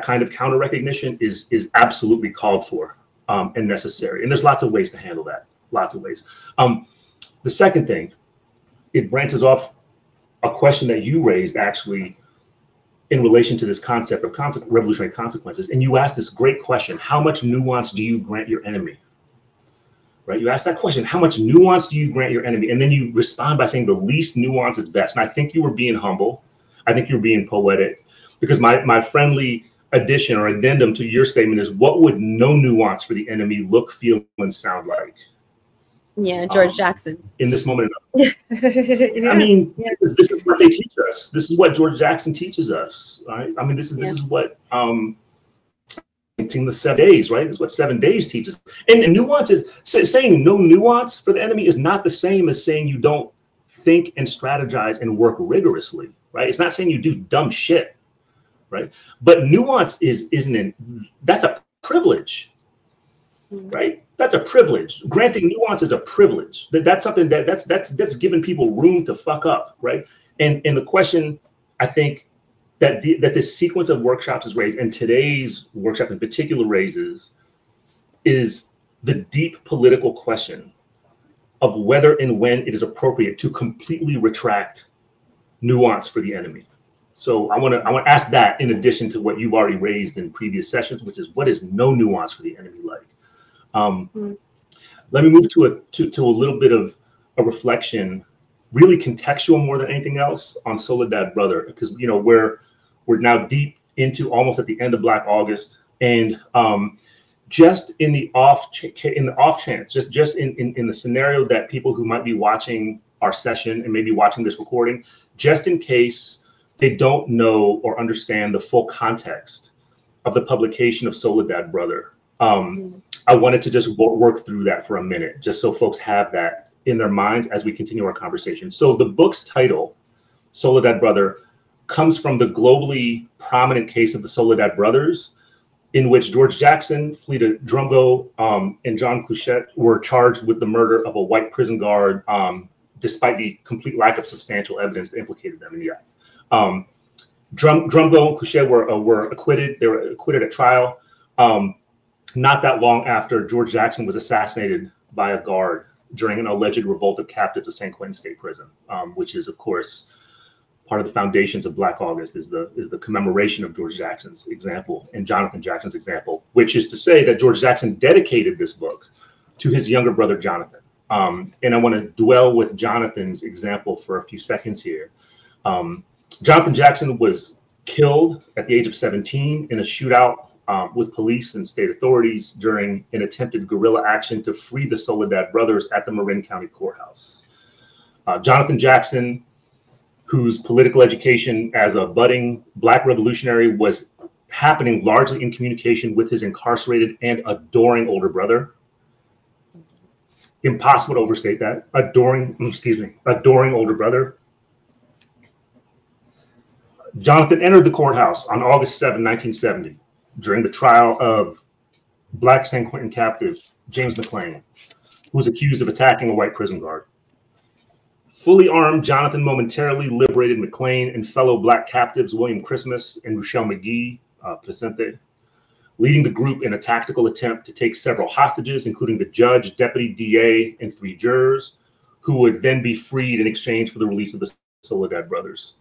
kind of counter recognition is absolutely called for and necessary. And there's lots of ways to handle that. Lots of ways. The second thing, it branches off a question that you raised actually in relation to this concept of revolutionary consequences. And you asked this great question: how much nuance do you grant your enemy? Right? You ask that question: how much nuance do you grant your enemy? And then you respond by saying the least nuance is best. And I think you were being humble. I think you're being poetic, because my friendly addition or addendum to your statement is, what would no nuance for the enemy look, feel, and sound like? Yeah, George Jackson. In this moment. I mean, this is what they teach us. This is what George Jackson teaches us, right? I mean, this is what the 7 days, right? This is what 7 days teaches. And nuance is saying no nuance for the enemy is not the same as saying you don't think and strategize and work rigorously, right? It's not saying you do dumb shit, right? But nuance that's a privilege, right? That's a privilege. Granting nuance is a privilege. That's something that's giving people room to fuck up, right? And the question, I think, that this sequence of workshops is raised, and today's workshop in particular raises, is the deep political question of whether and when it is appropriate to completely retract nuance for the enemy. So I want to ask that, in addition to what you've already raised in previous sessions, which is, what is no nuance for the enemy like? Let me move to a little bit of a reflection, really contextual more than anything else, on Soledad Brother, because we're now deep into, almost at the end of Black August, and just in the off chance, just in the scenario that people who might be watching our session and maybe watching this recording, just in case they don't know or understand the full context of the publication of Soledad Brother, I wanted to just work through that for a minute, just so folks have that in their minds as we continue our conversation. So the book's title, Soledad Brother, comes from the globally prominent case of the Soledad brothers, in which George Jackson, Felicia Denaud, and John Cluchet were charged with the murder of a white prison guard, despite the complete lack of substantial evidence that implicated them in the act. Denaud and Cluchet were acquitted. They were acquitted at trial. Not that long after George Jackson was assassinated by a guard during an alleged revolt of captives of San Quentin State Prison, which is, of course, part of the foundations of Black August, is the commemoration of George Jackson's example and Jonathan Jackson's example, which is to say that George Jackson dedicated this book to his younger brother, Jonathan. And I want to dwell with Jonathan's example for a few seconds here. Jonathan Jackson was killed at the age of 17 in a shootout with police and state authorities during an attempted guerrilla action to free the Soledad brothers at the Marin County Courthouse. Jonathan Jackson, whose political education as a budding Black revolutionary was happening largely in communication with his incarcerated and adoring older brother. Impossible to overstate that. Adoring older brother. Jonathan entered the courthouse on August 7, 1970, during the trial of Black San Quentin captive James McLean, who was accused of attacking a white prison guard. Fully armed, Jonathan momentarily liberated McLean and fellow Black captives William Christmas and Rochelle McGee, Placente, leading the group in a tactical attempt to take several hostages, including the judge, deputy DA, and 3 jurors, who would then be freed in exchange for the release of the Soledad brothers.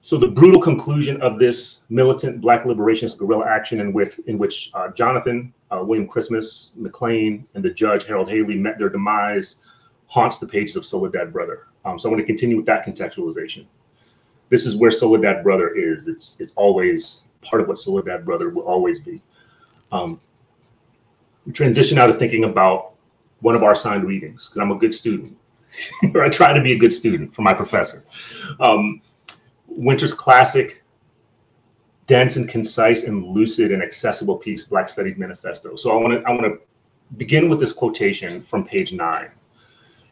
So the brutal conclusion of this militant Black liberationist guerrilla action, in which Jonathan, William Christmas, McLean, and the judge, Harold Haley, met their demise, haunts the pages of Soledad Brother. So I want to continue with that contextualization. This is where Soledad Brother is. It's always part of what Soledad Brother will always be. We transition now to thinking about one of our assigned readings, because I'm a good student, or I try to be a good student for my professor. Winter's classic, dense and concise and lucid and accessible piece, Black Studies Manifesto. So I want to begin with this quotation from page 9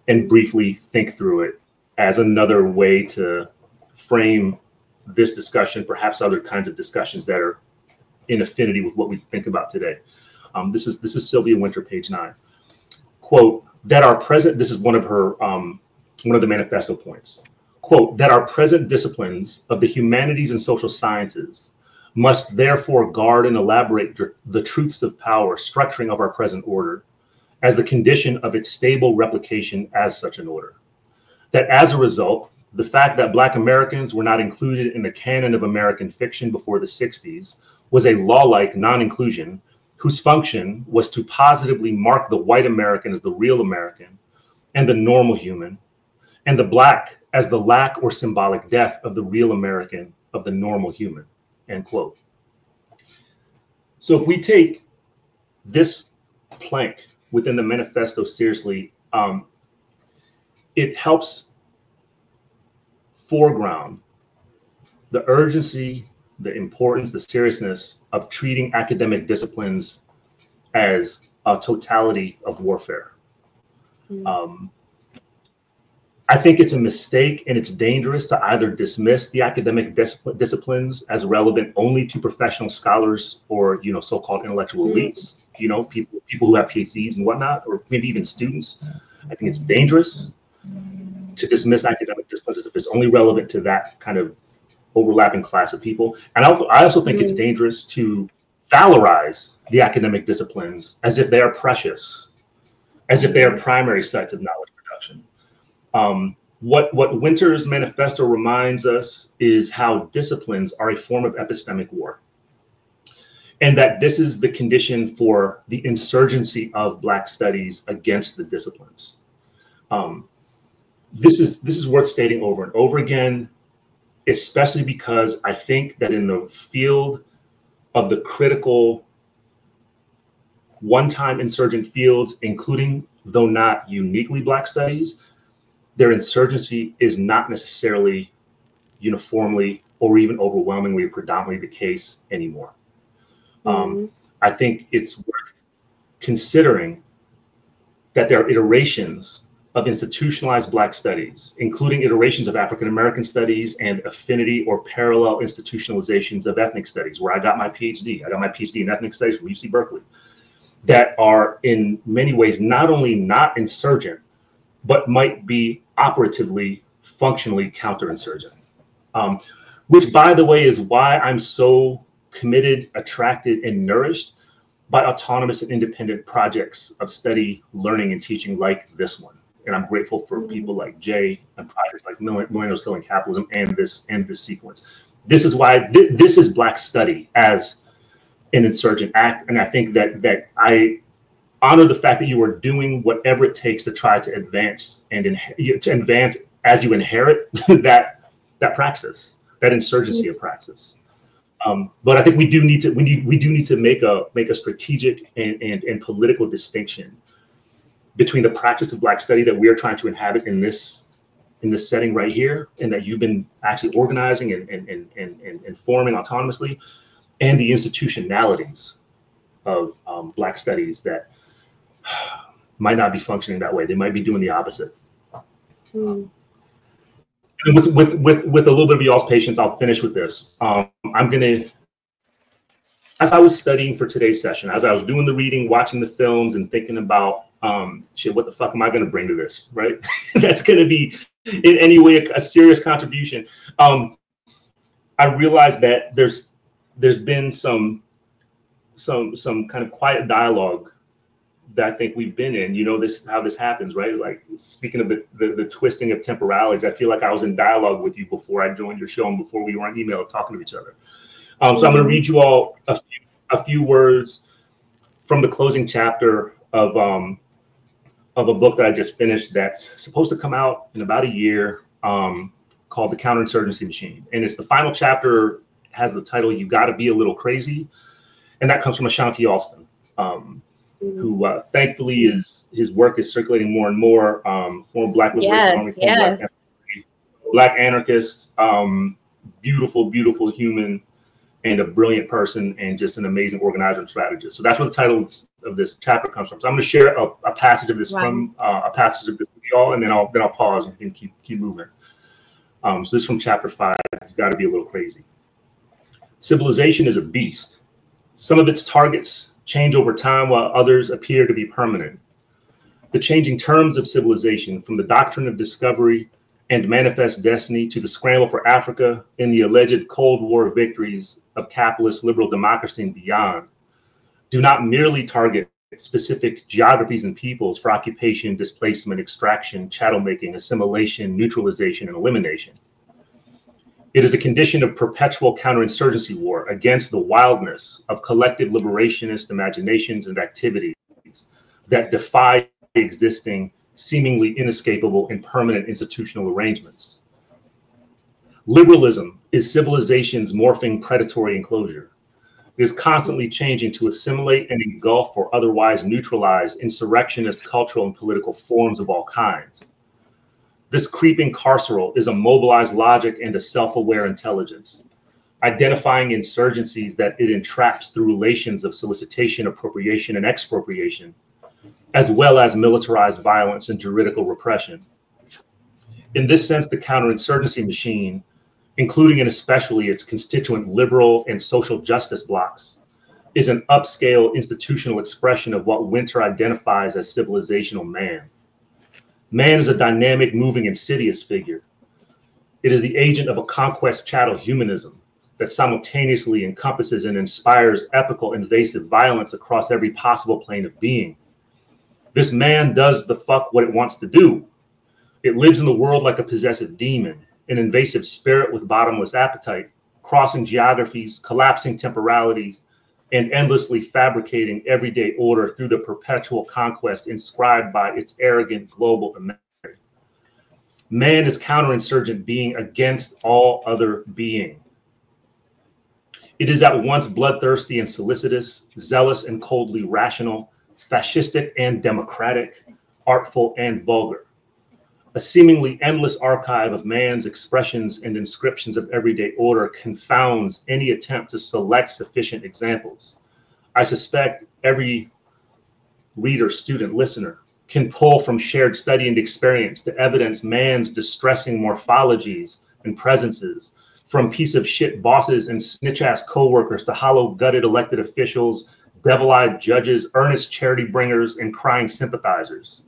and briefly think through it as another way to frame this discussion, perhaps other kinds of discussions that are in affinity with what we think about today. This is Sylvia Winter, page 9. Quote, that our present, this is one of her, one of the manifesto points. Quote, that our present disciplines of the humanities and social sciences must therefore guard and elaborate the truths of power structuring of our present order as the condition of its stable replication as such an order. That as a result, the fact that Black Americans were not included in the canon of American fiction before the 60s was a law-like non-inclusion whose function was to positively mark the white American as the real American and the normal human, and the Black as the lack or symbolic death of the real American, of the normal human, end quote. So if we take this plank within the manifesto seriously, it helps foreground the urgency, the importance, the seriousness of treating academic disciplines as a totality of warfare. I think it's a mistake and it's dangerous to either dismiss the academic disciplines as relevant only to professional scholars or, you know, so-called intellectual elites, you know, people who have PhDs and whatnot, or maybe even students. I think it's dangerous to dismiss academic disciplines as if it's only relevant to that kind of overlapping class of people. And I also think it's dangerous to valorize the academic disciplines as if they are precious, as if they are primary sites of knowledge production. What Winter's manifesto reminds us is how disciplines are a form of epistemic war, and that this is the condition for the insurgency of Black studies against the disciplines. This is worth stating over and over again, especially because I think that in the field of the critical one-time insurgent fields, including, though not uniquely Black studies, their insurgency is not necessarily uniformly or even overwhelmingly or predominantly the case anymore. I think it's worth considering that there are iterations of institutionalized Black studies, including iterations of African-American studies and affinity or parallel institutionalizations of ethnic studies, where I got my PhD. I got my PhD in ethnic studies from UC Berkeley, that are in many ways not only not insurgent, but might be operatively, functionally counterinsurgent. Which, by the way, is why I'm so committed, attracted, and nourished by autonomous and independent projects of study, learning, and teaching like this one. And I'm grateful for people like Jay and projects like Millennials Killing Capitalism and this sequence. This is why this is Black study as an insurgent act. And I think that I honor the fact that you are doing whatever it takes to try to advance and to advance as you inherit that praxis, that insurgency of praxis. But I think we do need to make a strategic and political distinction between the practice of Black study that we are trying to inhabit in this setting right here, and that you've been actually organizing and forming autonomously, and the institutionalities of Black studies that might not be functioning that way. They might be doing the opposite. And with a little bit of y'all's patience, I'll finish with this. I'm gonna, as I was studying for today's session, as I was doing the reading, watching the films, and thinking about shit, what the fuck am I gonna bring to this, right? That's gonna be in any way a serious contribution. I realized that there's been some kind of quiet dialogue that I think we've been in. You know, how this happens, right? Like, speaking of the twisting of temporalities, I feel like I was in dialogue with you before I joined your show and before we were on email talking to each other. So I'm going to read you all a few words from the closing chapter of a book that I just finished that's supposed to come out in about a year, called The Counterinsurgency Machine. And it's the final chapter, has the title, You Gotta Be a Little Crazy. And that comes from Ashanti Alston, who thankfully his work is circulating more and more. Former Black liberation, Black anarchist, beautiful, beautiful human, and a brilliant person, and just an amazing organizer and strategist. So that's where the title of this chapter comes from. So I'm going to share a passage of this from a passage of this with y'all, and then I'll pause and keep moving. So this is from chapter 5. You got to be a little crazy. Civilization is a beast. Some of its targets change over time while others appear to be permanent. The changing terms of civilization, from the doctrine of discovery and manifest destiny to the scramble for Africa and the alleged Cold War victories of capitalist liberal democracy and beyond, do not merely target specific geographies and peoples for occupation, displacement, extraction, chattel making, assimilation, neutralization, and elimination. It is a condition of perpetual counterinsurgency war against the wildness of collective liberationist imaginations and activities that defy existing, seemingly inescapable and permanent institutional arrangements. Liberalism is civilization's morphing predatory enclosure. It is constantly changing to assimilate and engulf or otherwise neutralize insurrectionist cultural and political forms of all kinds. This creeping carceral is a mobilized logic and a self-aware intelligence, identifying insurgencies that it entraps through relations of solicitation, appropriation, and expropriation, as well as militarized violence and juridical repression. In this sense, the counterinsurgency machine, including and especially its constituent liberal and social justice blocs, is an upscale institutional expression of what Winter identifies as civilizational man. Man is a dynamic, moving, insidious figure. It is the agent of a conquest chattel humanism that simultaneously encompasses and inspires epical, invasive violence across every possible plane of being. This man does the fuck what it wants to do. It lives in the world like a possessive demon, an invasive spirit with bottomless appetite, crossing geographies, collapsing temporalities, and endlessly fabricating everyday order through the perpetual conquest inscribed by its arrogant global imaginary. Man is counterinsurgent being against all other being. It is at once bloodthirsty and solicitous, zealous and coldly rational, fascistic and democratic, artful and vulgar. A seemingly endless archive of man's expressions and inscriptions of everyday order confounds any attempt to select sufficient examples. I suspect every reader, student, listener can pull from shared study and experience to evidence man's distressing morphologies and presences, from piece of shit bosses and snitch-ass co-workers to hollow-gutted elected officials, devil-eyed judges, earnest charity bringers, and crying sympathizers.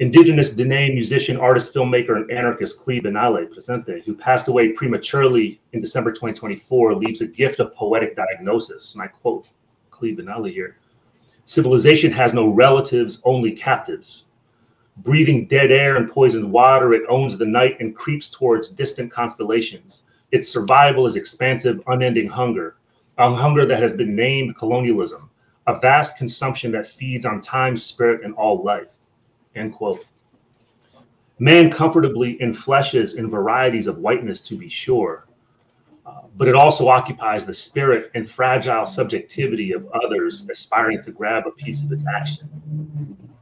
Indigenous Dene musician, artist, filmmaker, and anarchist Cleve Benale Presente, who passed away prematurely in December 2024, leaves a gift of poetic diagnosis. And I quote Cleve Benale here: "Civilization has no relatives, only captives. Breathing dead air and poisoned water, it owns the night and creeps towards distant constellations. Its survival is expansive, unending hunger, a hunger that has been named colonialism, a vast consumption that feeds on time, spirit, and all life." End quote. Man comfortably enfleshes in varieties of whiteness, to be sure, but it also occupies the spirit and fragile subjectivity of others aspiring to grab a piece of its action.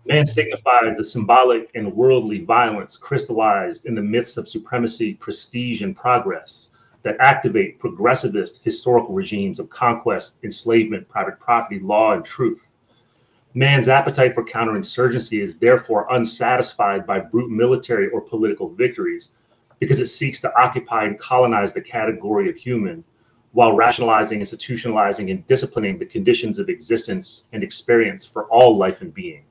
Man signifies the symbolic and worldly violence crystallized in the midst of supremacy, prestige, and progress that activate progressivist historical regimes of conquest, enslavement, private property, law, and truth. Man's appetite for counterinsurgency is therefore unsatisfied by brute military or political victories, because it seeks to occupy and colonize the category of human, while rationalizing, institutionalizing, and disciplining the conditions of existence and experience for all life and being.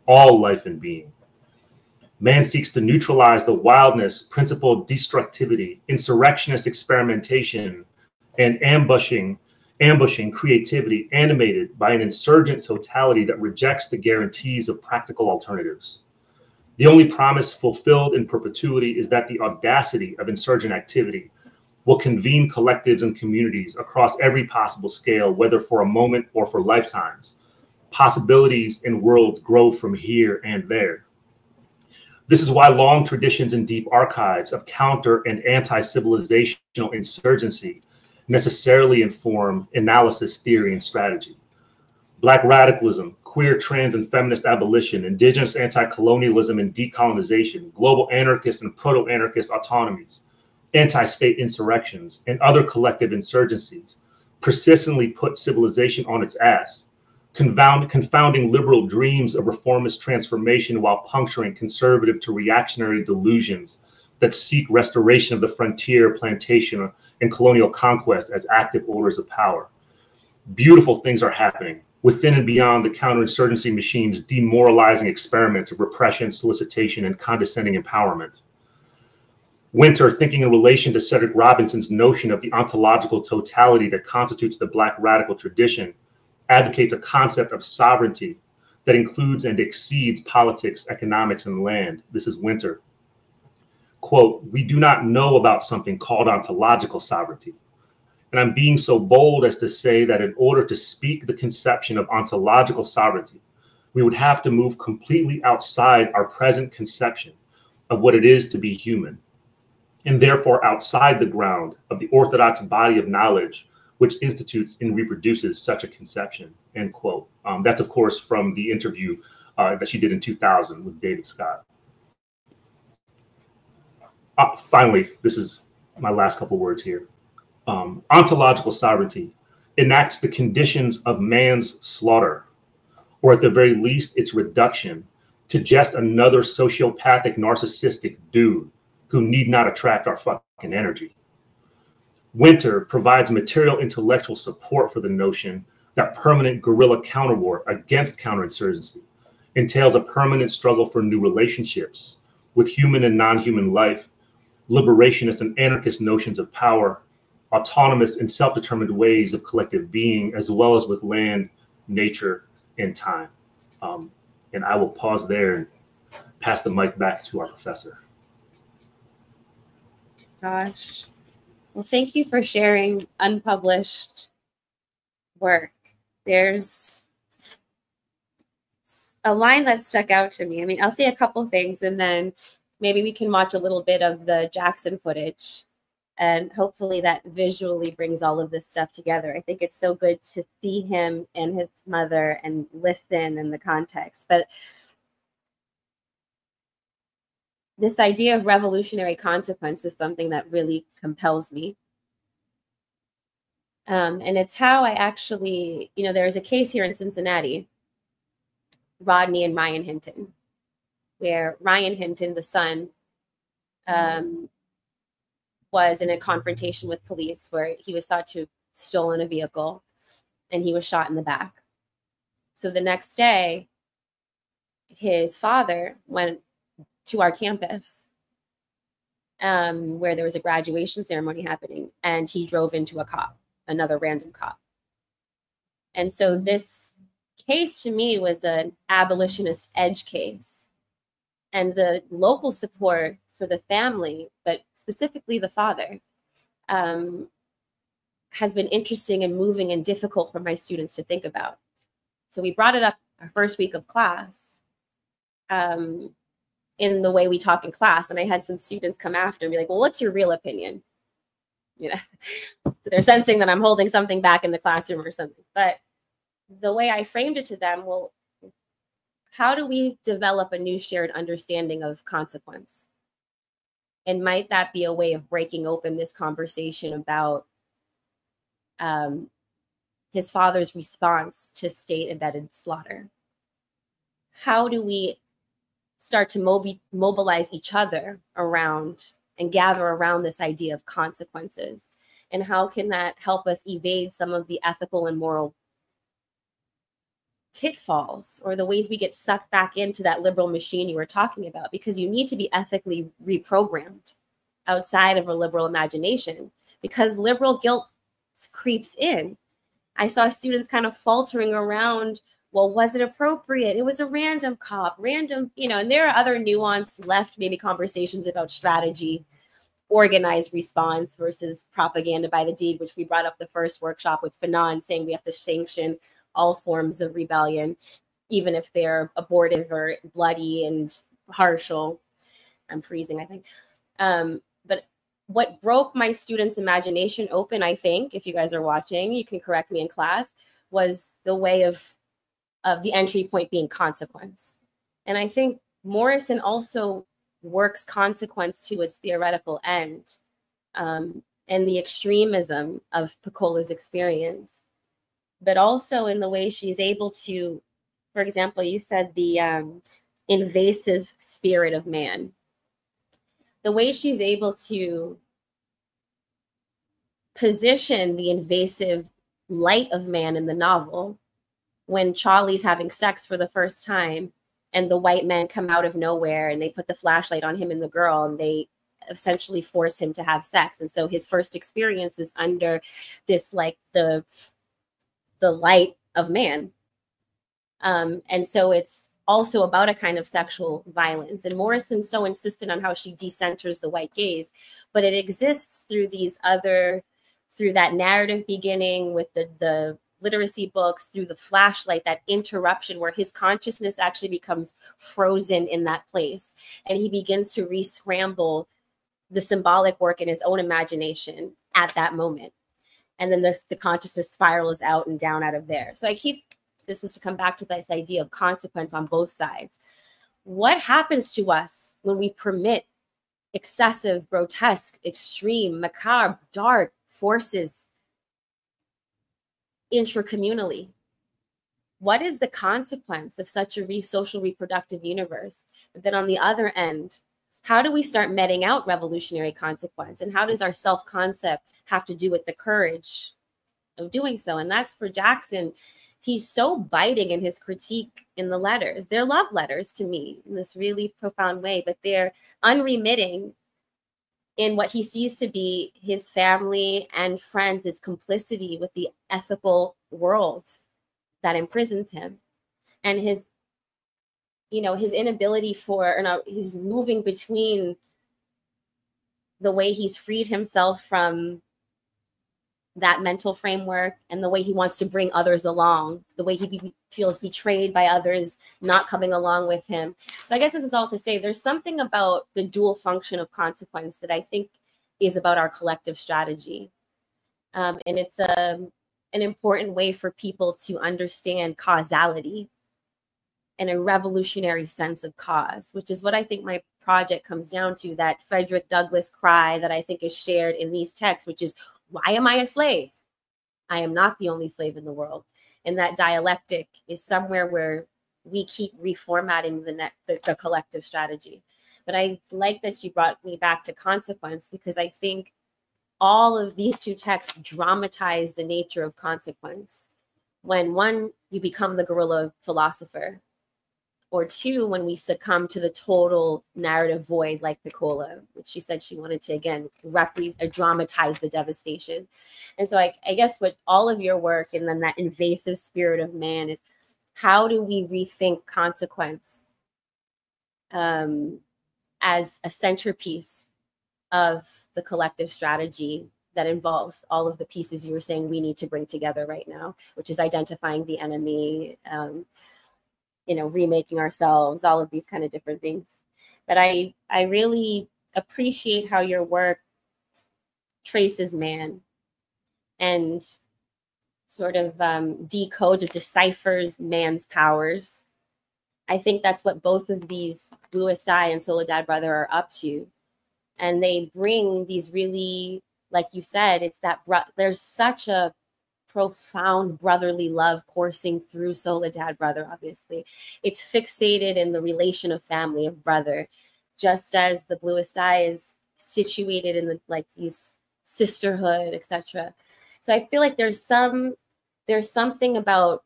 All life and being. Man seeks to neutralize the wildness, principled destructivity, insurrectionist experimentation, and ambushing creativity animated by an insurgent totality that rejects the guarantees of practical alternatives. The only promise fulfilled in perpetuity is that the audacity of insurgent activity will convene collectives and communities across every possible scale, whether for a moment or for lifetimes. Possibilities and worlds grow from here and there. This is why long traditions and deep archives of counter and anti-civilizational insurgency necessarily inform analysis, theory, and strategy. Black radicalism, queer, trans, and feminist abolition, indigenous anti-colonialism and decolonization, global anarchist and proto-anarchist autonomies, anti-state insurrections, and other collective insurgencies persistently put civilization on its ass, confounding liberal dreams of reformist transformation while puncturing conservative to reactionary delusions that seek restoration of the frontier, plantation, and colonial conquest as active orders of power. Beautiful things are happening within and beyond the counterinsurgency machine's demoralizing experiments of repression, solicitation, and condescending empowerment. Winter, thinking in relation to Cedric Robinson's notion of the ontological totality that constitutes the Black radical tradition, advocates a concept of sovereignty that includes and exceeds politics, economics, and land. This is Winter. Quote, "We do not know about something called ontological sovereignty. And I'm being so bold as to say that in order to speak the conception of ontological sovereignty, we would have to move completely outside our present conception of what it is to be human, and therefore outside the ground of the orthodox body of knowledge which institutes and reproduces such a conception," end quote. That's, of course, from the interview that she did in 2000 with David Scott. Finally, this is my last couple words here. Ontological sovereignty enacts the conditions of man's slaughter, or at the very least, its reduction to just another sociopathic, narcissistic dude who need not attract our fucking energy. Winter provides material intellectual support for the notion that permanent guerrilla counterwar against counterinsurgency entails a permanent struggle for new relationships with human and non-human life, liberationist and anarchist notions of power, autonomous and self-determined ways of collective being, as well as with land, nature, and time. And I will pause there and pass the mic back to our professor. Gosh. Well, thank you for sharing unpublished work. There's a line that stuck out to me. I mean, I'll say a couple things and then maybe we can watch a little bit of the Jackson footage. And hopefully that visually brings all of this stuff together. I think it's so good to see him and his mother and listen in the context. But this idea of revolutionary consequence is something that really compels me. And it's how I actually, you know, there's a case here in Cincinnati, Rodney and Ryan Hinton, where Ryan Hinton, the son, was in a confrontation with police where he was thought to have stolen a vehicle and he was shot in the back. So the next day, his father went to our campus where there was a graduation ceremony happening, and he drove into a cop, another random cop. And so this case to me was an abolitionist edge case, and the local support for the family, but specifically the father, has been interesting and moving and difficult for my students to think about. So we brought it up our first week of class in the way we talk in class. And I had some students come after and be like, well, what's your real opinion? You know, so they're sensing that I'm holding something back in the classroom or something. But the way I framed it to them, well, how do we develop a new shared understanding of consequence? And might that be a way of breaking open this conversation about his father's response to state-embedded slaughter? How do we start to mobilize each other around and gather around this idea of consequences? And how can that help us evade some of the ethical and moral pitfalls or the ways we get sucked back into that liberal machine you were talking about? Because you need to be ethically reprogrammed outside of a liberal imagination, because liberal guilt creeps in. I saw students kind of faltering around, well, was it appropriate? It was a random cop, random, you know, and there are other nuanced left maybe conversations about strategy, organized response versus propaganda by the deed, which we brought up the first workshop with Fanon, saying we have to sanction all forms of rebellion, even if they're abortive or bloody and harshal. I'm freezing, I think. But what broke my students' imagination open, I think, if you guys are watching, you can correct me in class, was the way of the entry point being consequence. And I think Morrison also works consequence to its theoretical end, and the extremism of Piccola's experience, but also in the way she's able to, for example, you said the invasive spirit of man. the way she's able to position the invasive light of man in the novel, when Charlie's having sex for the first time and the white men come out of nowhere and they put the flashlight on him and the girl and they essentially force him to have sex. And so his first experience is under this, like the light of man. And so it's also about a kind of sexual violence. And Morrison so insisted on how she decenters the white gaze, but it exists through these other, through that narrative beginning with the literacy books, through the flashlight, that interruption where his consciousness actually becomes frozen in that place. And he begins to re-scramble the symbolic work in his own imagination at that moment. And then the consciousness spirals out and down out of there. So this is to come back to this idea of consequence on both sides. What happens to us when we permit excessive, grotesque, extreme, macabre, dark forces intracommunally? What is the consequence of such a social reproductive universe? But then on the other end, how do we start meting out revolutionary consequence? And how does our self-concept have to do with the courage of doing so? And that's for Jackson. He's so biting in his critique in the letters. They're love letters to me in this really profound way, but they're unremitting in what he sees to be his family and friends' complicity with the ethical world that imprisons him, and his, his inability he's moving between the way he's freed himself from that mental framework and the way he wants to bring others along, the way he feels betrayed by others not coming along with him. So I guess this is all to say there's something about the dual function of consequence that I think is about our collective strategy. And it's an important way for people to understand causality and a revolutionary sense of cause, which is what I think my project comes down to, that Frederick Douglass cry that I think is shared in these texts, which is, why am I a slave? I am not the only slave in the world. And that dialectic is somewhere where we keep reformatting the collective strategy. But I like that you brought me back to consequence, because I think all of these two texts dramatize the nature of consequence. When one, you become the guerrilla philosopher, or two, when we succumb to the total narrative void, like Piccola, which she said she wanted to, again, dramatize the devastation. And so I guess what all of your work and then that invasive spirit of man is, how do we rethink consequence as a centerpiece of the collective strategy that involves all of the pieces you were saying we need to bring together right now, which is identifying the enemy, remaking ourselves, all of these kind of different things. But I really appreciate how your work traces man and sort of decodes or deciphers man's powers. I think that's what both of these Bluest Eye and Soledad Brother are up to. And they bring these really, like you said, it's that there's such a profound brotherly love coursing through Soledad Brother, obviously. It's fixated in the relation of family, of brother, just as the Bluest Eye is situated in these sisterhood, etc. So I feel like there's something about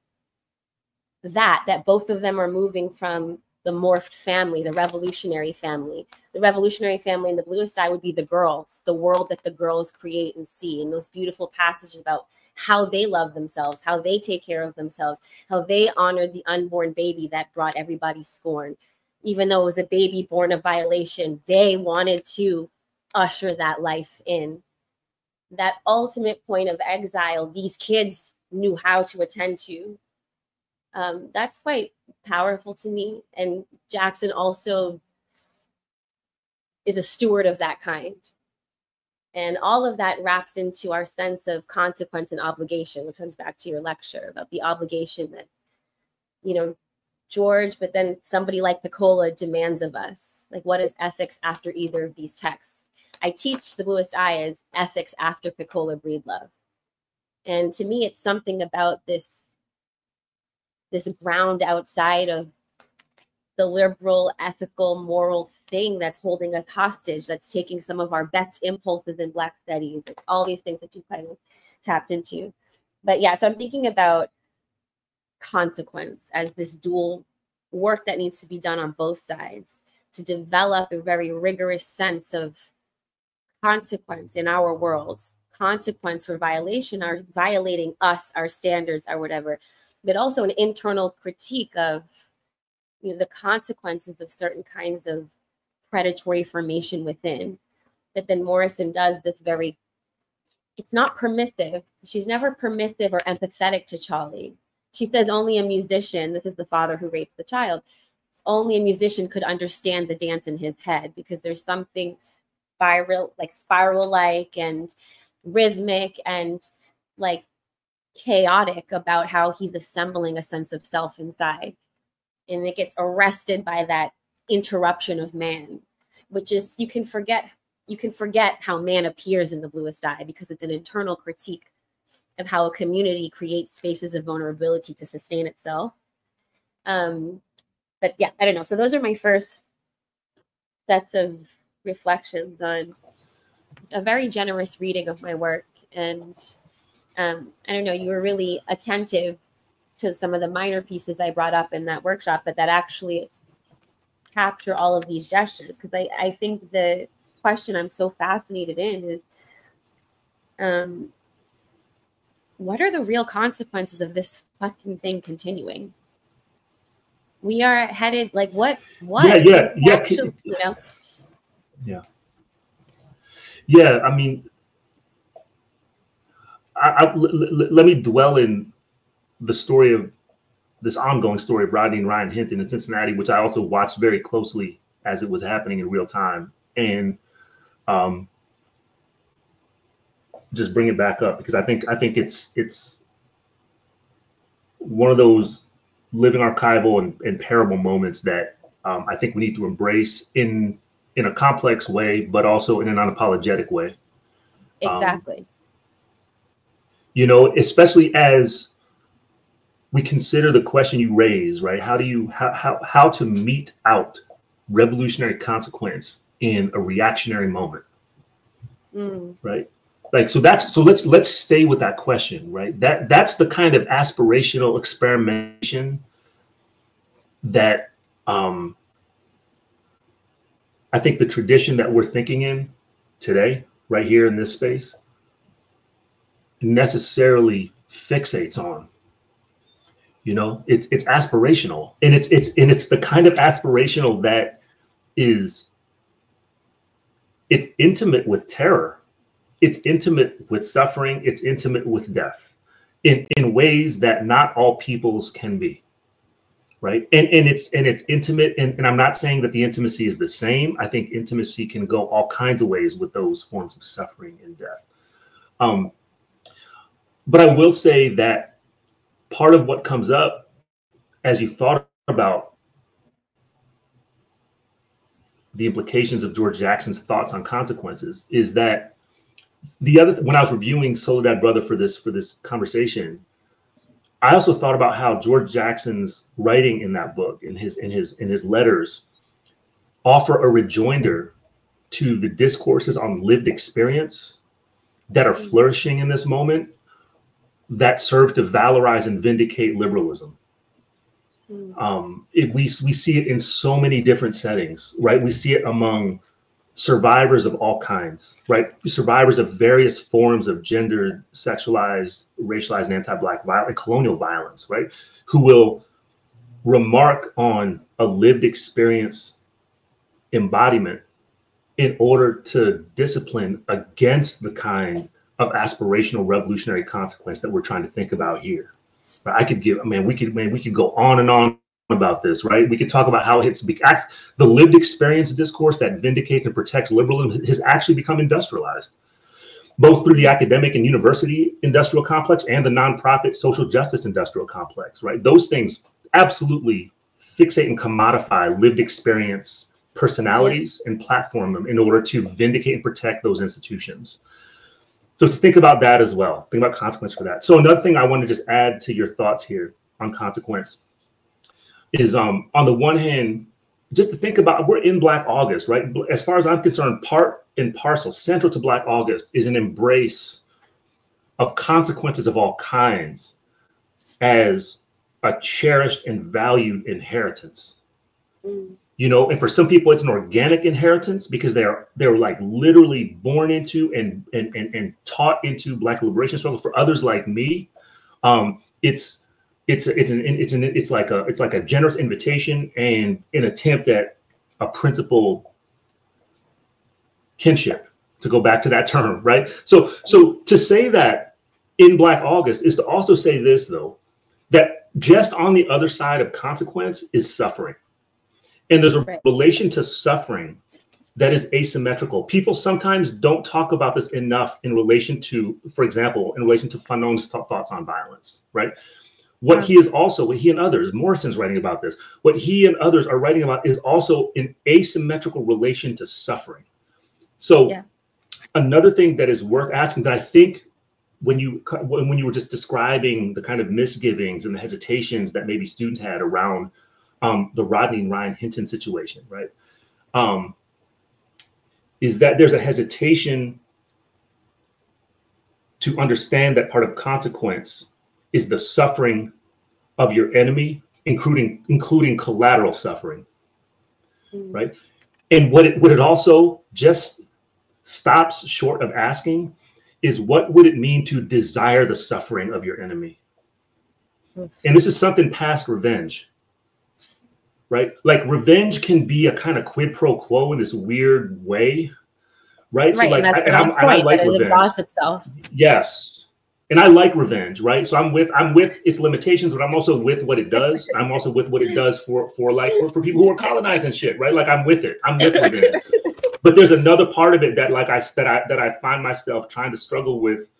that both of them are moving from the morphed family, the revolutionary family. The revolutionary family in the Bluest Eye would be the girls, the world that the girls create and see, and those beautiful passages about how they love themselves, how they take care of themselves, how they honored the unborn baby that brought everybody scorn. Even though it was a baby born of violation, they wanted to usher that life in. That ultimate point of exile, these kids knew how to attend to. That's quite powerful to me. And Jackson also is a steward of that kind. And all of that wraps into our sense of consequence and obligation, which comes back to your lecture about the obligation that, George, but then somebody like Piccola demands of us. Like, what is ethics after either of these texts? I teach the Bluest Eye as ethics after Piccola Breed Love. And to me, it's something about this ground outside of the liberal, ethical, moral thing that's holding us hostage, that's taking some of our best impulses in Black studies, all these things that you kind of tapped into. But yeah, so I'm thinking about consequence as this dual work that needs to be done on both sides to develop a very rigorous sense of consequence in our world, consequence for violation, or violating us, our standards, or whatever, but also an internal critique of, you know, the consequences of certain kinds of predatory formation within. But then Morrison does this very, it's not permissive. She's never permissive or empathetic to Charlie. She says only a musician, this is the father who rapes the child, only a musician could understand the dance in his head, because there's something spiral-like and rhythmic and like chaotic about how he's assembling a sense of self inside. And it gets arrested by that interruption of man, which is, you can forget how man appears in The Bluest Eye, because it's an internal critique of how a community creates spaces of vulnerability to sustain itself. But yeah, I don't know. So those are my first sets of reflections on a very generous reading of my work. And I don't know, you were really attentive to some of the minor pieces I brought up in that workshop, but that actually capture all of these gestures. Because I think the question I'm so fascinated in is, what are the real consequences of this fucking thing continuing? We are headed, like, what? Yeah. Actually, you know? Yeah. I mean, let me dwell in the story of this ongoing story of Rodney and Ryan Hinton in Cincinnati, which I also watched very closely as it was happening in real time. And just bring it back up, because I think it's one of those living archival and parable moments that I think we need to embrace in a complex way, but also in an unapologetic way. Exactly. You know, especially as we consider the question you raise, right? How to mete out revolutionary consequence in a reactionary moment, right? Like, so let's stay with that question, right? That's the kind of aspirational experimentation that I think the tradition that we're thinking in today, right here in this space, necessarily fixates on. You know, it's aspirational, and it's the kind of aspirational that is, it's intimate with terror. It's intimate with suffering. It's intimate with death in ways that not all peoples can be, right? And it's intimate. And I'm not saying that the intimacy is the same. I think intimacy can go all kinds of ways with those forms of suffering and death. But I will say that part of what comes up as you thought about the implications of George Jackson's thoughts on consequences is that when I was reviewing Soledad Brother for this conversation, I also thought about how George Jackson's writing in that book, in his letters, offer a rejoinder to the discourses on lived experience that are flourishing in this moment, that serve to valorize and vindicate liberalism. We see it in so many different settings, right? We see it among survivors of all kinds, right? Survivors of various forms of gendered, sexualized, racialized, and anti-Black violence, and colonial violence, right? Who will remark on a lived experience embodiment in order to discipline against the kind of aspirational revolutionary consequence that we're trying to think about here. We could go on and on about this, right? We could talk about how the lived experience discourse that vindicates and protects liberalism has actually become industrialized, both through the academic and university industrial complex and the nonprofit social justice industrial complex, right? Those things absolutely fixate and commodify lived experience personalities and platform them in order to vindicate and protect those institutions. So think about that as well. Think about consequence for that. So another thing I want to just add to your thoughts here on consequence is on the one hand, just to think about, we're in Black August, right? As far as I'm concerned, part and parcel, central to Black August is an embrace of consequences of all kinds as a cherished and valued inheritance. You know, and for some people it's an organic inheritance because they're like literally born into and taught into Black liberation struggle. For others like me, it's like a generous invitation and an attempt at a principled kinship, to go back to that term, right? So to say that in Black August is to also say this, though, that just on the other side of consequence is suffering. And there's a relation to suffering that is asymmetrical. People sometimes don't talk about this enough in relation to, for example, in relation to Fanon's thoughts on violence, right? What he and others, Morrison's writing about this, what he and others are writing about is also an asymmetrical relation to suffering. So another thing that is worth asking, that I think when you were just describing the kind of misgivings and the hesitations that maybe students had around the Rodney and Ryan Hinton situation, right? Is that there's a hesitation to understand that part of consequence is the suffering of your enemy, including collateral suffering, right? And what it also just stops short of asking is, what would it mean to desire the suffering of your enemy? And this is something past revenge, right? Like revenge can be a kind of quid pro quo in this weird way, right? So like, and I like revenge. It exhausts itself. Yes. And I like revenge, right? So I'm with its limitations, but I'm also with what it does. I'm also with what it does for people who are colonized and shit, right? Like I'm with it. I'm with revenge. But there's another part of it that I find myself trying to struggle with,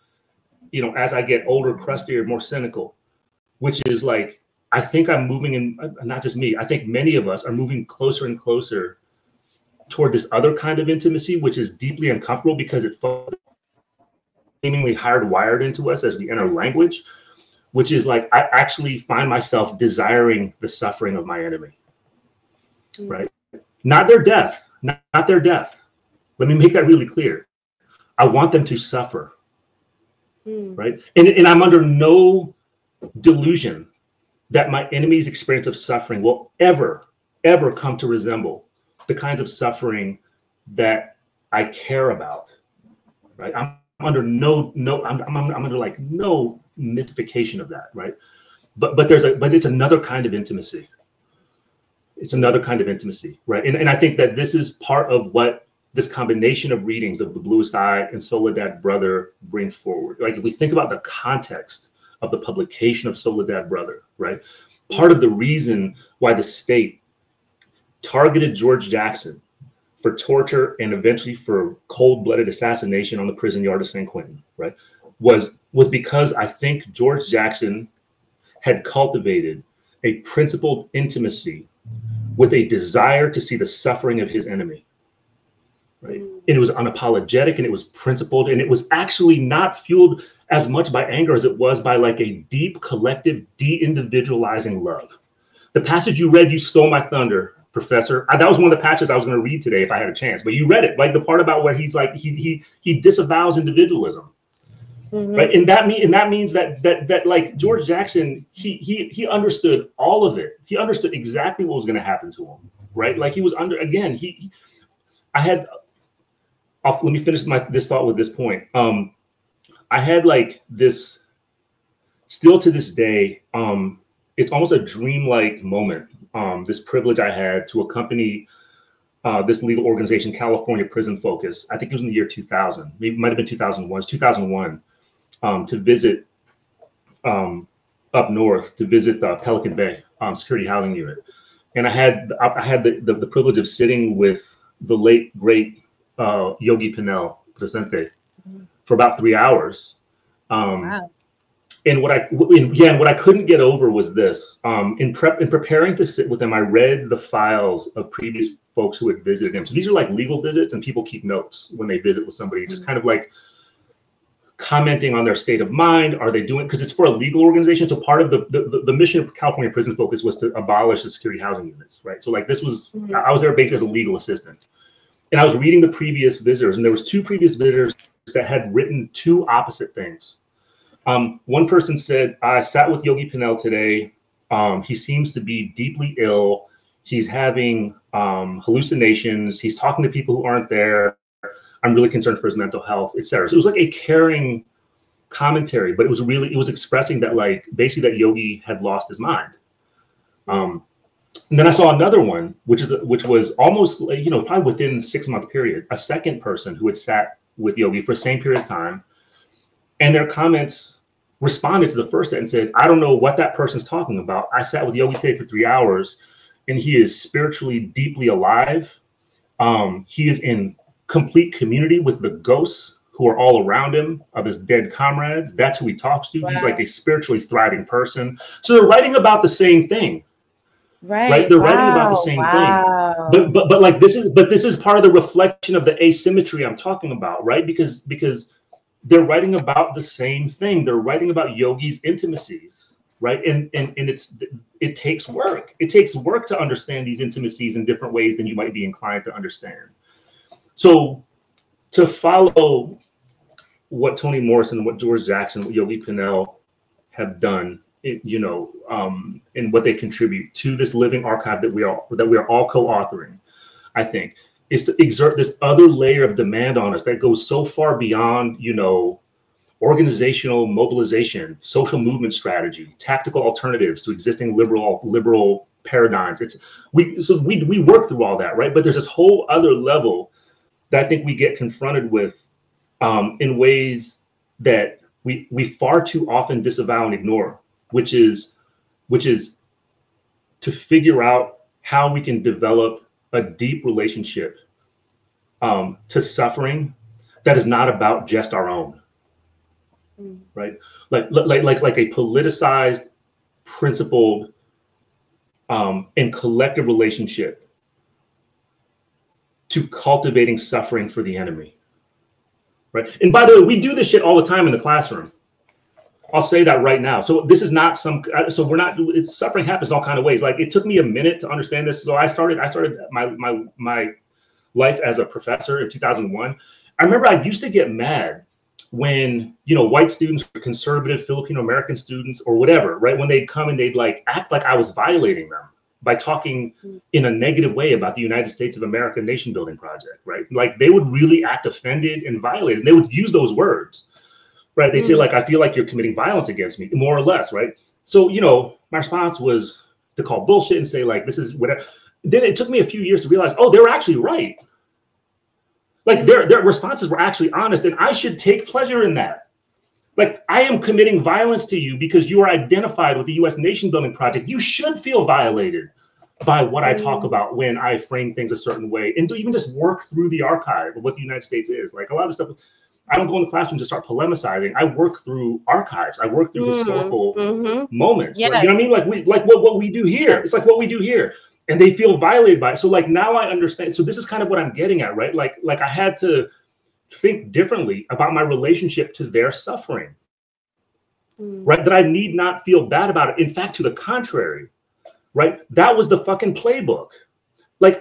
you know, as I get older, crustier, more cynical, which is like, I think I'm moving in, not just me, I think many of us are moving closer and closer toward this other kind of intimacy, which is deeply uncomfortable because it seemingly hardwired into us as we enter language, which is like, I actually find myself desiring the suffering of my enemy, right? Not their death, not their death. Let me make that really clear. I want them to suffer, right? And I'm under no delusion that my enemy's experience of suffering will ever come to resemble the kinds of suffering that I care about, right? I'm under I'm under like no mythification of that, right? But it's another kind of intimacy. It's another kind of intimacy, right? And I think that this is part of what this combination of readings of The Bluest Eye and Soledad Brother bring forward. Like if we think about the context of the publication of Soledad Brother, right? Part of the reason why the state targeted George Jackson for torture and eventually for cold-blooded assassination on the prison yard of San Quentin, right, was because I think George Jackson had cultivated a principled intimacy with a desire to see the suffering of his enemy, right? And it was unapologetic and it was principled, and it was actually not fueled as much by anger as it was by like a deep collective de-individualizing love. The passage you read, you stole my thunder, Professor. That was one of the passages I was going to read today if I had a chance, but you read it, like the part about where he's like, he disavows individualism. Right, and that means that like George Jackson, he understood all of it. He understood exactly what was going to happen to him, right? Like he was under, again, let me finish this thought with this point. I had like this, still to this day, it's almost a dreamlike moment. This privilege I had to accompany this legal organization, California Prison Focus. I think it was in the year 2000. Maybe it might have been 2001. It's 2001. To visit up north, to visit Pelican Bay Security Housing Unit, and I had the privilege of sitting with the late great Yogi Pinel Presente for about 3 hours. Wow. And what I couldn't get over was this. In preparing to sit with him, I read the files of previous folks who had visited him. So these are like legal visits, and people keep notes when they visit with somebody, just kind of like commenting on their state of mind. Are they doing, because it's for a legal organization. So part of the mission of California Prison Focus was to abolish the security housing units, right? So like this was, I was there basically as a legal assistant. And I was reading the previous visitors, and there was 2 previous visitors that had written 2 opposite things. One person said, I sat with Yogi Pinnell today. He seems to be deeply ill. He's having hallucinations. He's talking to people who aren't there. I'm really concerned for his mental health, etc. So it was like a caring commentary, but it was expressing that, like, basically that Yogi had lost his mind. And then I saw another one, which was almost, you know, probably within 6-month period, a second person who had sat with Yogi for the same period of time, and their comments responded to the first set and said, I don't know what that person's talking about. I sat with Yogi today for 3 hours, and he is spiritually deeply alive. He is in complete community with the ghosts who are all around him of his dead comrades. That's who he talks to. Wow. He's like a spiritually thriving person. So they're writing about the same thing. Right. They're writing about the same thing. But like this is part of the reflection of the asymmetry I'm talking about, right? Because they're writing about the same thing. They're writing about Yogi's intimacies, right? And it takes work. It takes work to understand these intimacies in different ways than you might be inclined to understand. So to follow what Toni Morrison, what George Jackson, what Yogi Pinnell have done, you know, and what they contribute to this living archive that we are all co-authoring, I think, is to exert this other layer of demand on us that goes so far beyond, you know, organizational mobilization, social movement strategy, tactical alternatives to existing liberal paradigms. We work through all that, right? But there's this whole other level that I think we get confronted with in ways that we far too often disavow and ignore, which is to figure out how we can develop a deep relationship to suffering that is not about just our own, right? Like a politicized, principled, and collective relationship to cultivating suffering for the enemy, right? And by the way, we do this shit all the time in the classroom. I'll say that right now. So this is not suffering happens all kind of ways. Like, it took me a minute to understand this. So I started my life as a professor in 2001. I remember I used to get mad when, you know, white students, conservative Filipino American students or whatever, right? When they'd come and they'd like act like I was violating them by talking in a negative way about the United States of America nation building project, right? Like, they would really act offended and violated. And they would use those words, right? They'd say, like, I feel like you're committing violence against me, more or less, right? So, you know, my response was to call bullshit and say, like, this is whatever. Then it took me a few years to realize, oh, they're actually right. Like, their responses were actually honest, and I should take pleasure in that. Like, I am committing violence to you because you are identified with the U.S. nation building project. You should feel violated by what I talk about when I frame things a certain way, and to even just work through the archive of what the United States is. Like, a lot of stuff, I don't go in the classroom to start polemicizing. I work through archives. I work through historical moments. Yes. Like, you know what I mean? Like what we do here. It's like what we do here. And they feel violated by it. So like, now I understand. So this is kind of what I'm getting at, right? Like I had to think differently about my relationship to their suffering, right? That I need not feel bad about it. In fact, to the contrary, right? That was the fucking playbook. Like,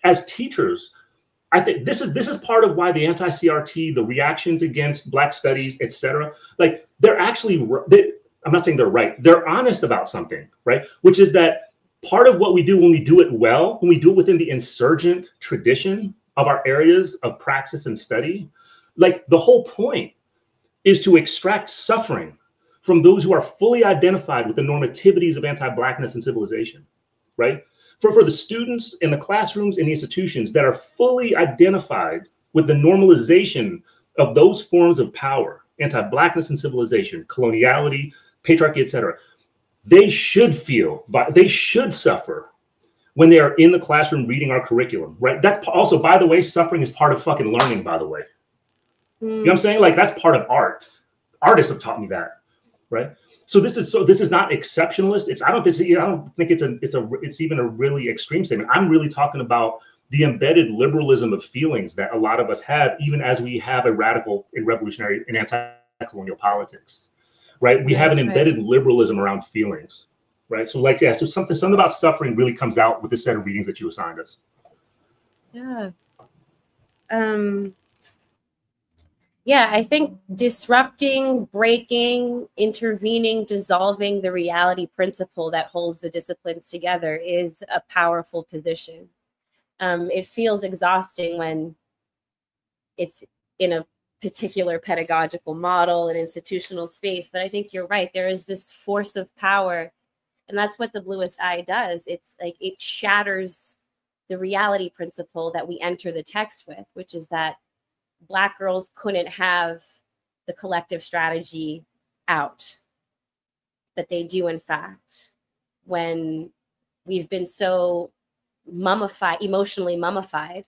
as teachers, I think this is part of why the anti-CRT, the reactions against Black studies, etc. Like, they're actually, I'm not saying they're right. They're honest about something, right? Which is that part of what we do when we do it well, when we do it within the insurgent tradition of our areas of praxis and study, like, the whole point is to extract suffering from those who are fully identified with the normativities of anti-Blackness and civilization, right? For the students in the classrooms and the institutions that are fully identified with the normalization of those forms of power, anti-Blackness and civilization, coloniality, patriarchy, etc., they should suffer when they are in the classroom reading our curriculum, right? That's also, by the way, suffering is part of fucking learning, by the way. You know what I'm saying? Like, that's part of art. Artists have taught me that, right? So this is not exceptionalist. I don't think it's even a really extreme statement. I'm really talking about the embedded liberalism of feelings that a lot of us have, even as we have a radical and revolutionary and anti-colonial politics, right? We have an embedded liberalism around feelings, right? So like, yeah, so something about suffering really comes out with the set of readings that you assigned us. Yeah. Yeah, I think disrupting, breaking, intervening, dissolving the reality principle that holds the disciplines together is a powerful position. It feels exhausting when it's in a particular pedagogical model and institutional space, but I think you're right. There is this force of power, and that's what the Bluest Eye does. It's like it shatters the reality principle that we enter the text with, which is that Black girls couldn't have the collective strategy out, but they do, in fact, when we've been so mummified, emotionally mummified,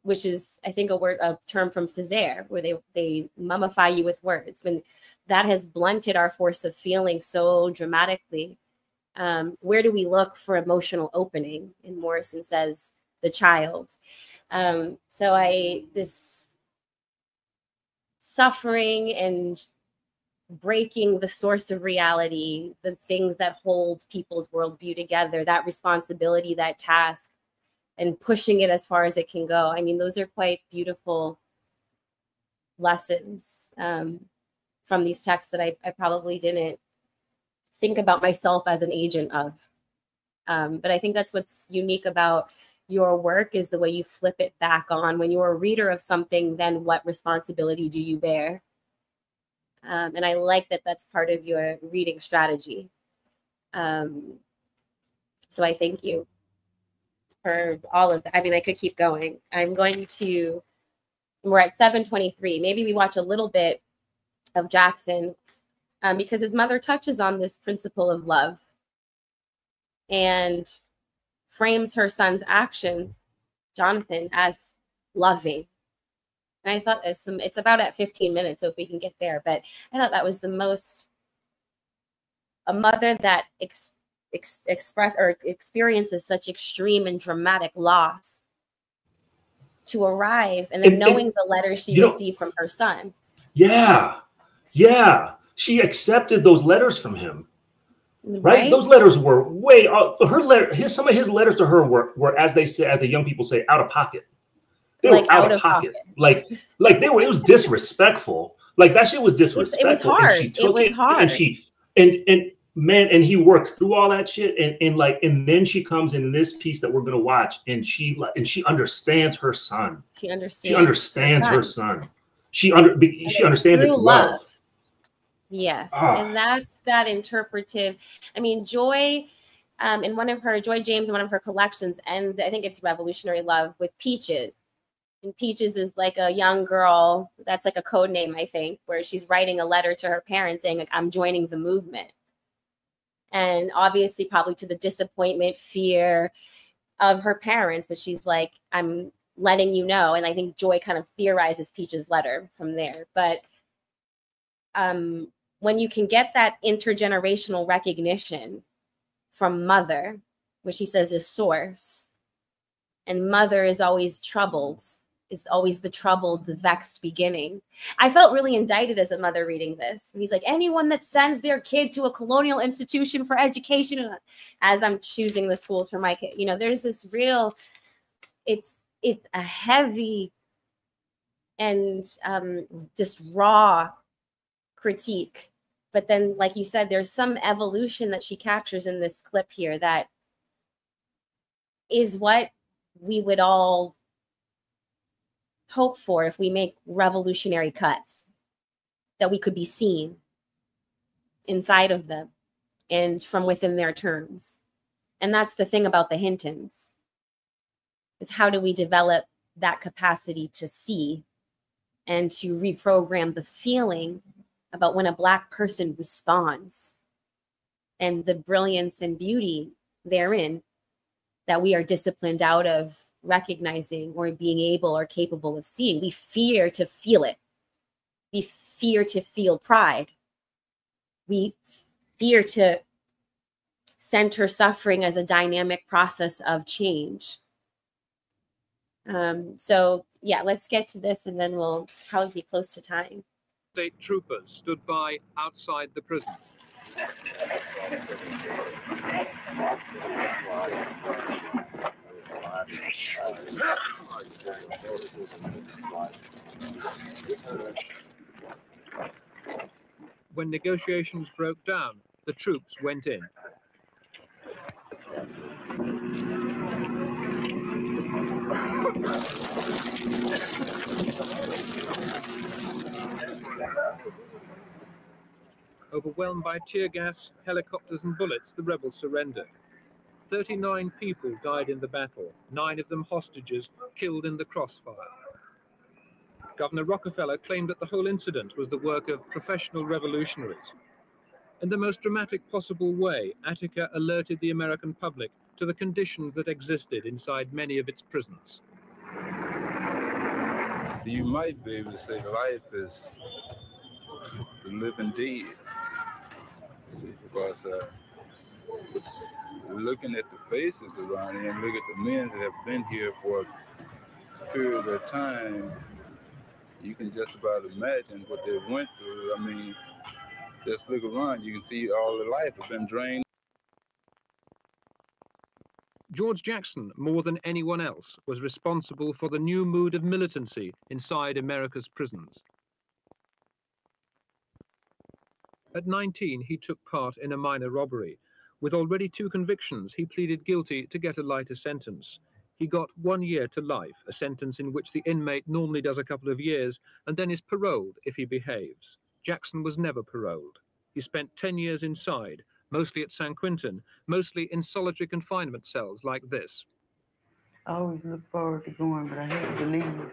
which is, I think, a term from Césaire, where they mummify you with words. When that has blunted our force of feeling so dramatically, where do we look for emotional opening? And Morrison says, the child. So this suffering and breaking the source of reality, the things that hold people's worldview together, that responsibility, that task, and pushing it as far as it can go. I mean, those are quite beautiful lessons from these texts that I probably didn't think about myself as an agent of. But I think that's what's unique about your work, is the way you flip it back on. When you're a reader of something, then what responsibility do you bear? And I like that that's part of your reading strategy. So I thank you for all of that. I mean, I could keep going. We're at 7:23. Maybe we watch a little bit of Jackson, because his mother touches on this principle of love and frames her son's actions, Jonathan, as loving. And I thought it's about at 15 minutes, so if we can get there. But I thought that was a mother that experiences such extreme and dramatic loss to arrive, and then knowing the letters she received from her son. Yeah. She accepted those letters from him. Right? Those letters were way some of his letters to her were, as they say, as the young people say, out of pocket. They were out of pocket. Like it was disrespectful. Like that shit was disrespectful. It was hard. And she took and he worked through all that shit, and then she comes in this piece that we're gonna watch, and she understands her son. She understands her son. She understands its love. Yes. And that's that interpretive. I mean, Joy, Joy James, in one of her collections, ends, I think it's Revolutionary Love, with Peaches. And Peaches is like a young girl, that's like a code name, I think, where she's writing a letter to her parents saying, like, I'm joining the movement. And obviously, probably to the disappointment, fear of her parents, but she's like, I'm letting you know. And I think Joy kind of theorizes Peaches' letter from there. But when you can get that intergenerational recognition from mother, which she says is source, and mother is always troubled, is always the troubled, the vexed beginning. I felt really indicted as a mother reading this. He's like, anyone that sends their kid to a colonial institution for education, as I'm choosing the schools for my kid, there's this real, it's a heavy and just raw critique. But then, like you said, there's some evolution that she captures in this clip here that is what we would all hope for if we make revolutionary cuts, that we could be seen inside of them and from within their terms. And that's the thing about the Hintons, is how do we develop that capacity to see and to reprogram the feeling about when a Black person responds, and the brilliance and beauty therein that we are disciplined out of recognizing or being able or capable of seeing. We fear to feel it. We fear to feel pride. We fear to center suffering as a dynamic process of change. So yeah, let's get to this and then we'll probably be close to time. State troopers stood by outside the prison. When negotiations broke down, the troops went in. Overwhelmed by tear gas, helicopters and bullets, the rebels surrendered. 39 people died in the battle, 9 of them hostages, killed in the crossfire. Governor Rockefeller claimed that the whole incident was the work of professional revolutionaries. In the most dramatic possible way, Attica alerted the American public to the conditions that existed inside many of its prisons. You might be able to say life is the living dead. See, because looking at the faces around here and look at the men that have been here for a period of time, you can just about imagine what they went through. I mean, just look around, you can see all the life has been drained. George Jackson, more than anyone else, was responsible for the new mood of militancy inside America's prisons. At 19, he took part in a minor robbery. With already 2 convictions, he pleaded guilty to get a lighter sentence. He got 1 year to life, a sentence in which the inmate normally does a couple of years and then is paroled if he behaves. Jackson was never paroled. He spent 10 years inside, mostly at San Quentin, mostly in solitary confinement cells like this. I always look forward to going, but I hate to leave.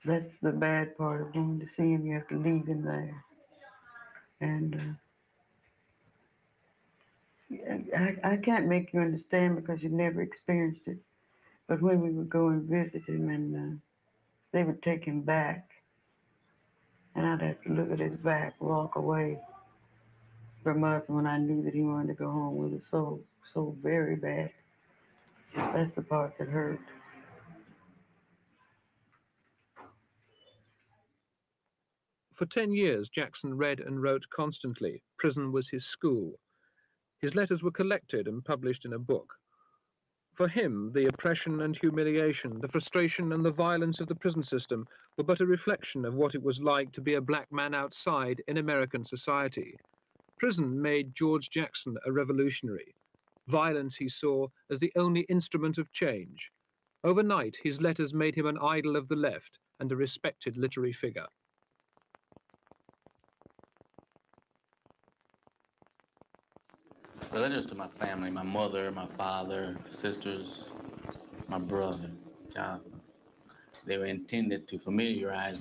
That's the bad part of going to see him. You have to leave him there. And I can't make you understand because you've never experienced it. But when we would go and visit him and they would take him back, and I'd have to look at his back, walk away from us when I knew that he wanted to go home. It was so very bad. That's the part that hurt. For 10 years, Jackson read and wrote constantly. Prison was his school. His letters were collected and published in a book. For him, the oppression and humiliation, the frustration and the violence of the prison system were but a reflection of what it was like to be a black man outside in American society. Prison made George Jackson a revolutionary. Violence he saw as the only instrument of change. Overnight, his letters made him an idol of the left and a respected literary figure. The letters to my family, my mother, my father, sisters, my brother, Jonathan, they were intended to familiarize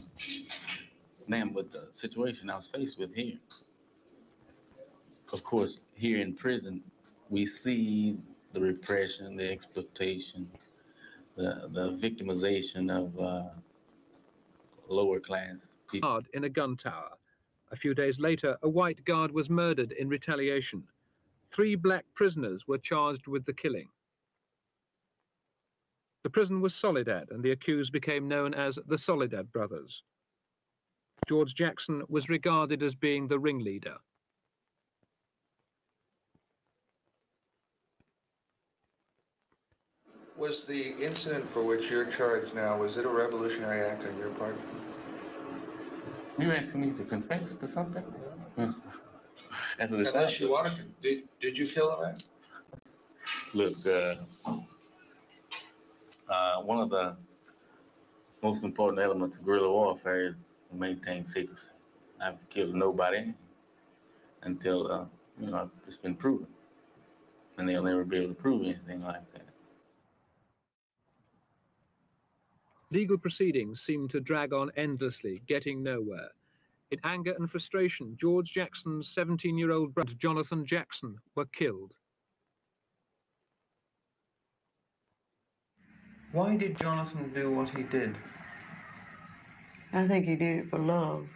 them with the situation I was faced with here. Of course, here in prison, we see the repression, the exploitation, the victimization of lower class people. Guard in a gun tower. A few days later, a white guard was murdered in retaliation. 3 black prisoners were charged with the killing. The prison was SOLEDAD, and the accused became known as the SOLEDAD brothers. George Jackson was regarded as being the ringleader. Was the incident for which you're charged now, was it a revolutionary act on your part? You asking me to confess to something? As a Unless you want to. Did you kill a man? Look, one of the most important elements of guerrilla warfare is to maintain secrecy. I've killed nobody until, it's been proven. And they'll never be able to prove anything like that. Legal proceedings seemed to drag on endlessly, getting nowhere. In anger and frustration, George Jackson's 17-year-old brother, Jonathan Jackson, were killed. Why did Jonathan do what he did? I think he did it for love.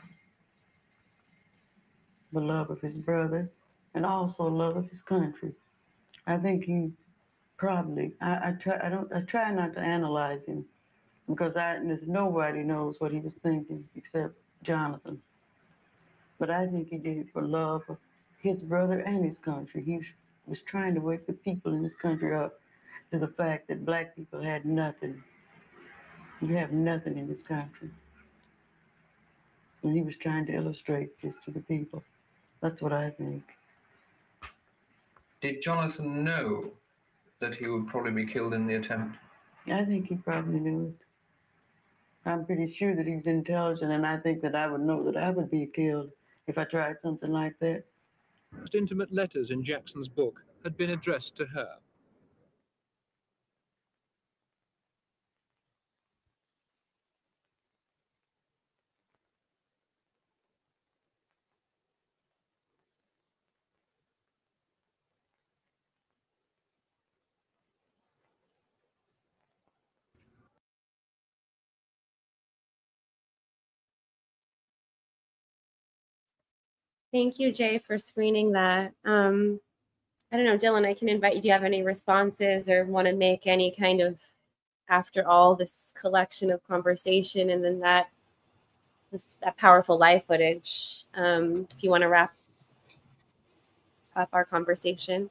The love of his brother and also love of his country. I think he probably, I try not to analyze him because nobody knows what he was thinking except Jonathan. But I think he did it for love of his brother and his country. He was trying to wake the people in this country up to the fact that black people had nothing. You have nothing in this country. And he was trying to illustrate this to the people. That's what I think. Did Jonathan know that he would probably be killed in the attempt? I think he probably knew it. I'm pretty sure that he's intelligent, and I think that I would know that I would be killed if I tried something like that. Most intimate letters in Jackson's book had been addressed to her. Thank you, Jay, for screening that. I don't know, Dylan, I can invite you. Do you have any responses or want to make any kind of, after all this collection of conversation and then that powerful live footage, if you want to wrap up our conversation?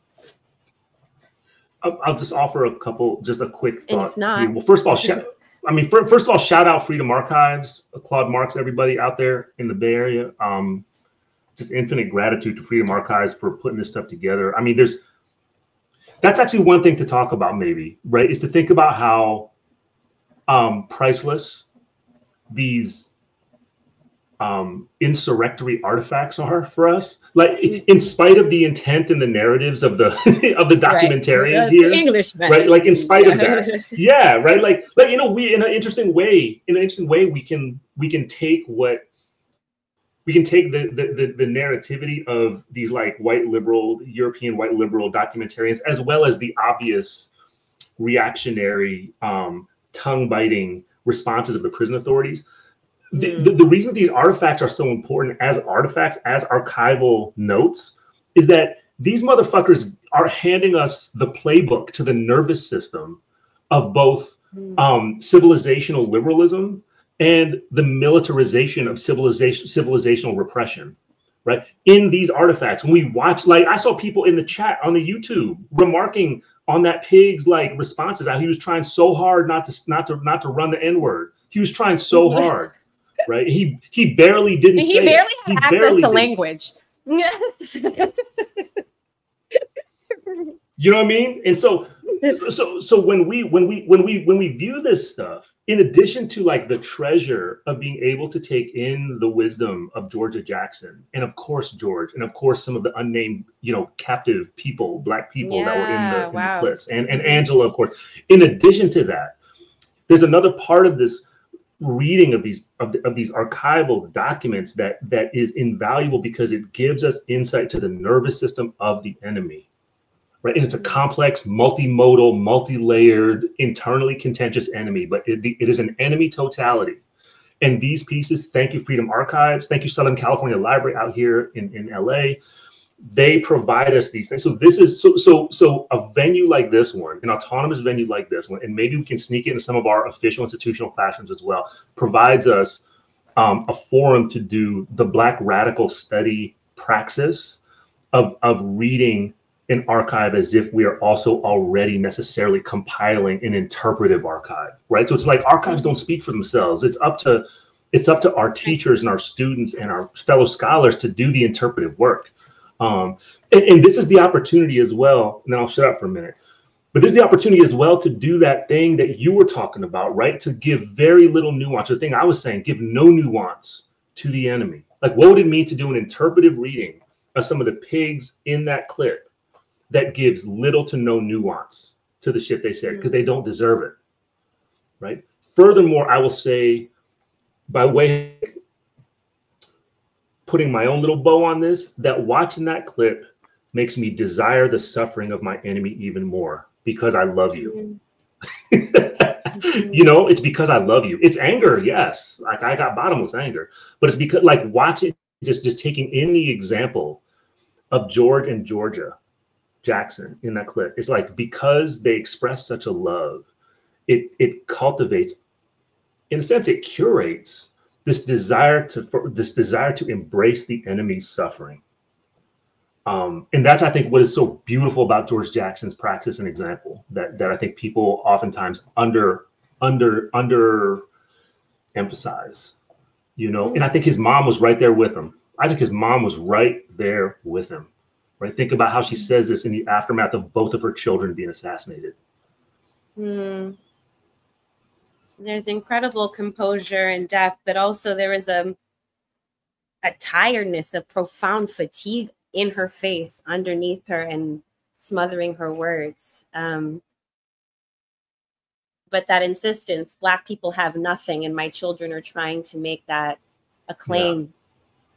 I'll just offer a quick thought. And if not, well, first of all, first of all, shout out Freedom Archives, Claude Marks, everybody out there in the Bay Area. Just infinite gratitude to Freedom Archives for putting this stuff together. I mean, that's actually one thing to talk about, maybe, right? Is to think about how priceless these insurrectory artifacts are for us. Like, in spite of the intent and the narratives of the of the documentarians here, Englishmen, right? Like, in spite of that, yeah, right. Like you know, we in an interesting way, we can take the narrativity of these like European white liberal documentarians, as well as the obvious reactionary, tongue-biting responses of the prison authorities. The reason these artifacts are so important as artifacts, as archival notes, is that these motherfuckers are handing us the playbook to the nervous system of both civilizational liberalism and the militarization of civilizational repression, right? In these artifacts, when we watch, like, I saw people in the chat on the YouTube remarking on that pig's like responses, how he was trying so hard not to run the N-word. He was trying so hard, right? He barely didn't. He barely had access to language. You know what I mean? And so when we view this stuff, in addition to like the treasure of being able to take in the wisdom of Georgia Jackson, and of course George, and of course some of the unnamed, you know, captive people, black people that were in the clips, and Angela, of course. In addition to that, there's another part of this reading of these archival documents that is invaluable, because it gives us insight to the nervous system of the enemy. Right, and it's a complex, multimodal, multi-layered, internally contentious enemy, but it is an enemy totality. And these pieces, thank you Freedom Archives, thank you Southern California Library out here in LA, they provide us these things. So this is so a venue like this one, an autonomous venue like this one, and maybe we can sneak it into some of our official institutional classrooms as well, provides us a forum to do the Black radical study praxis of reading an archive as if we are also already necessarily compiling an interpretive archive, right? So it's like archives don't speak for themselves. It's up to our teachers and our students and our fellow scholars to do the interpretive work. And this is the opportunity as well, and then I'll shut up for a minute, but there's the opportunity as well to do that thing that you were talking about, right? To give very little nuance. The thing I was saying, give no nuance to the enemy. Like, what would it mean to do an interpretive reading of some of the pigs in that clip that gives little to no nuance to the shit they said, because they don't deserve it, right? Furthermore, I will say, by way of putting my own little bow on this, that watching that clip makes me desire the suffering of my enemy even more, because I love you. You know, it's because I love you. It's anger, yes. Like, I got bottomless anger, but it's because, like, watching, just taking in the example of George and Georgia Jackson in that clip. It's like, because they express such a love, it cultivates, in a sense, it curates this desire to embrace the enemy's suffering. And that's, I think, what is so beautiful about George Jackson's practice and example, that I think people oftentimes under emphasize, you know. And I think his mom was right there with him. I think his mom was right there with him. Right? Think about how she says this in the aftermath of both of her children being assassinated. There's incredible composure and depth, but also there is a tiredness, a profound fatigue in her face underneath her and smothering her words. But that insistence, Black people have nothing, and my children are trying to make that a claim,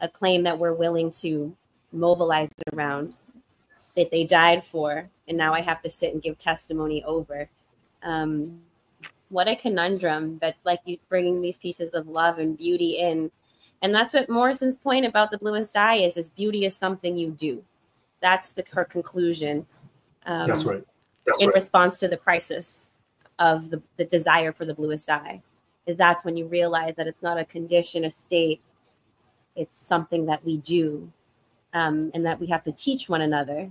a claim that we're willing to mobilize around, that they died for, and now I have to sit and give testimony over. What a conundrum, but like, you bringing these pieces of love and beauty in. And that's what Morrison's point about the bluest eye is beauty is something you do. That's her conclusion. That's right. In response to the crisis of the desire for the bluest eye, is that's when you realize that it's not a condition, a state, it's something that we do, and that we have to teach one another,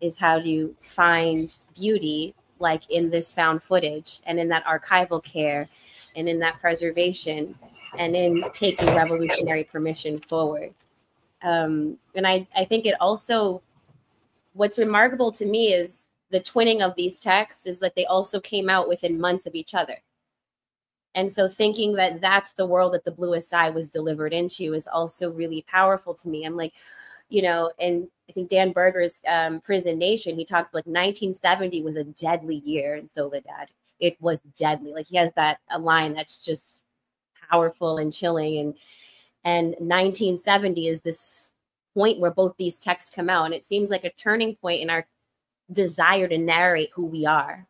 is how do you find beauty, like in this found footage and in that archival care and in that preservation and in taking revolutionary permission forward. And I think it also, what's remarkable to me is the twinning of these texts is that they also came out within months of each other. And so thinking that that's the world that the bluest eye was delivered into is also really powerful to me. I'm like, you know, and I think Dan Berger's Prison Nation, he talks like 1970 was a deadly year in Soledad. It was deadly. Like, he has a line that's just powerful and chilling. And 1970 is this point where both these texts come out. And it seems like a turning point in our desire to narrate who we are,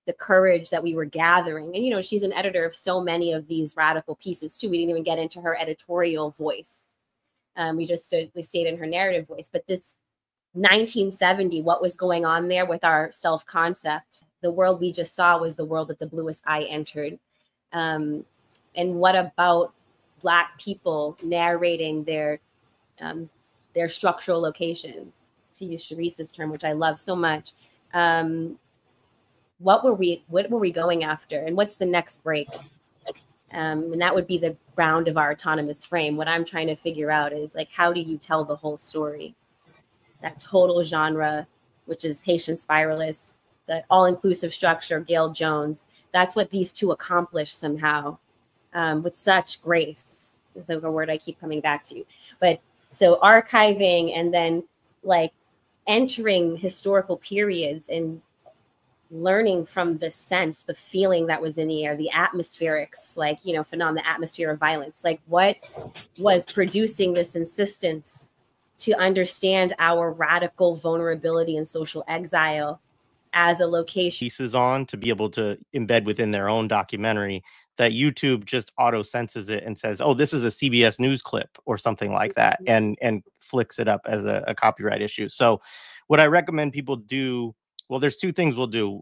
the courage that we were gathering. And, you know, she's an editor of so many of these radical pieces too. We didn't even get into her editorial voice. We stayed in her narrative voice. But this 1970, what was going on there with our self-concept, the world we just saw was the world that the bluest eye entered. And what about Black people narrating their structural location, to use Sharice's term, which I love so much? What were we going after, and what's the next break? And that would be the ground of our autonomous frame. What I'm trying to figure out is, like, how do you tell the whole story? That total genre, which is Haitian Spiralists, the all-inclusive structure, Gail Jones, that's what these two accomplished somehow, with such grace. Is a word I keep coming back to. But so archiving and then, like, entering historical periods and learning from the sense, the feeling that was in the air, the atmospherics, like, you know, the atmosphere of violence, like what was producing this insistence to understand our radical vulnerability and social exile as a location. Pieces on to be able to embed within their own documentary, that YouTube just auto senses it and says, oh, this is a CBS News clip or something like that, and flicks it up as a copyright issue. So what I recommend people do, well, there's two things we'll do.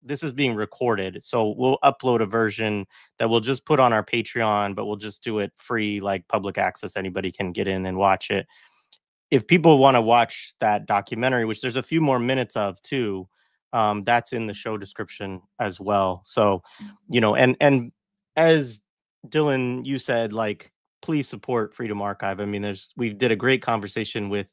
This is being recorded, so we'll upload a version that we'll just put on our Patreon, but we'll just do it free, like public access. Anybody can get in and watch it. If people want to watch that documentary, which there's a few more minutes of too, that's in the show description as well. So, you know, and as Dylan, you said, like, please support Freedom Archive. I mean, we did a great conversation with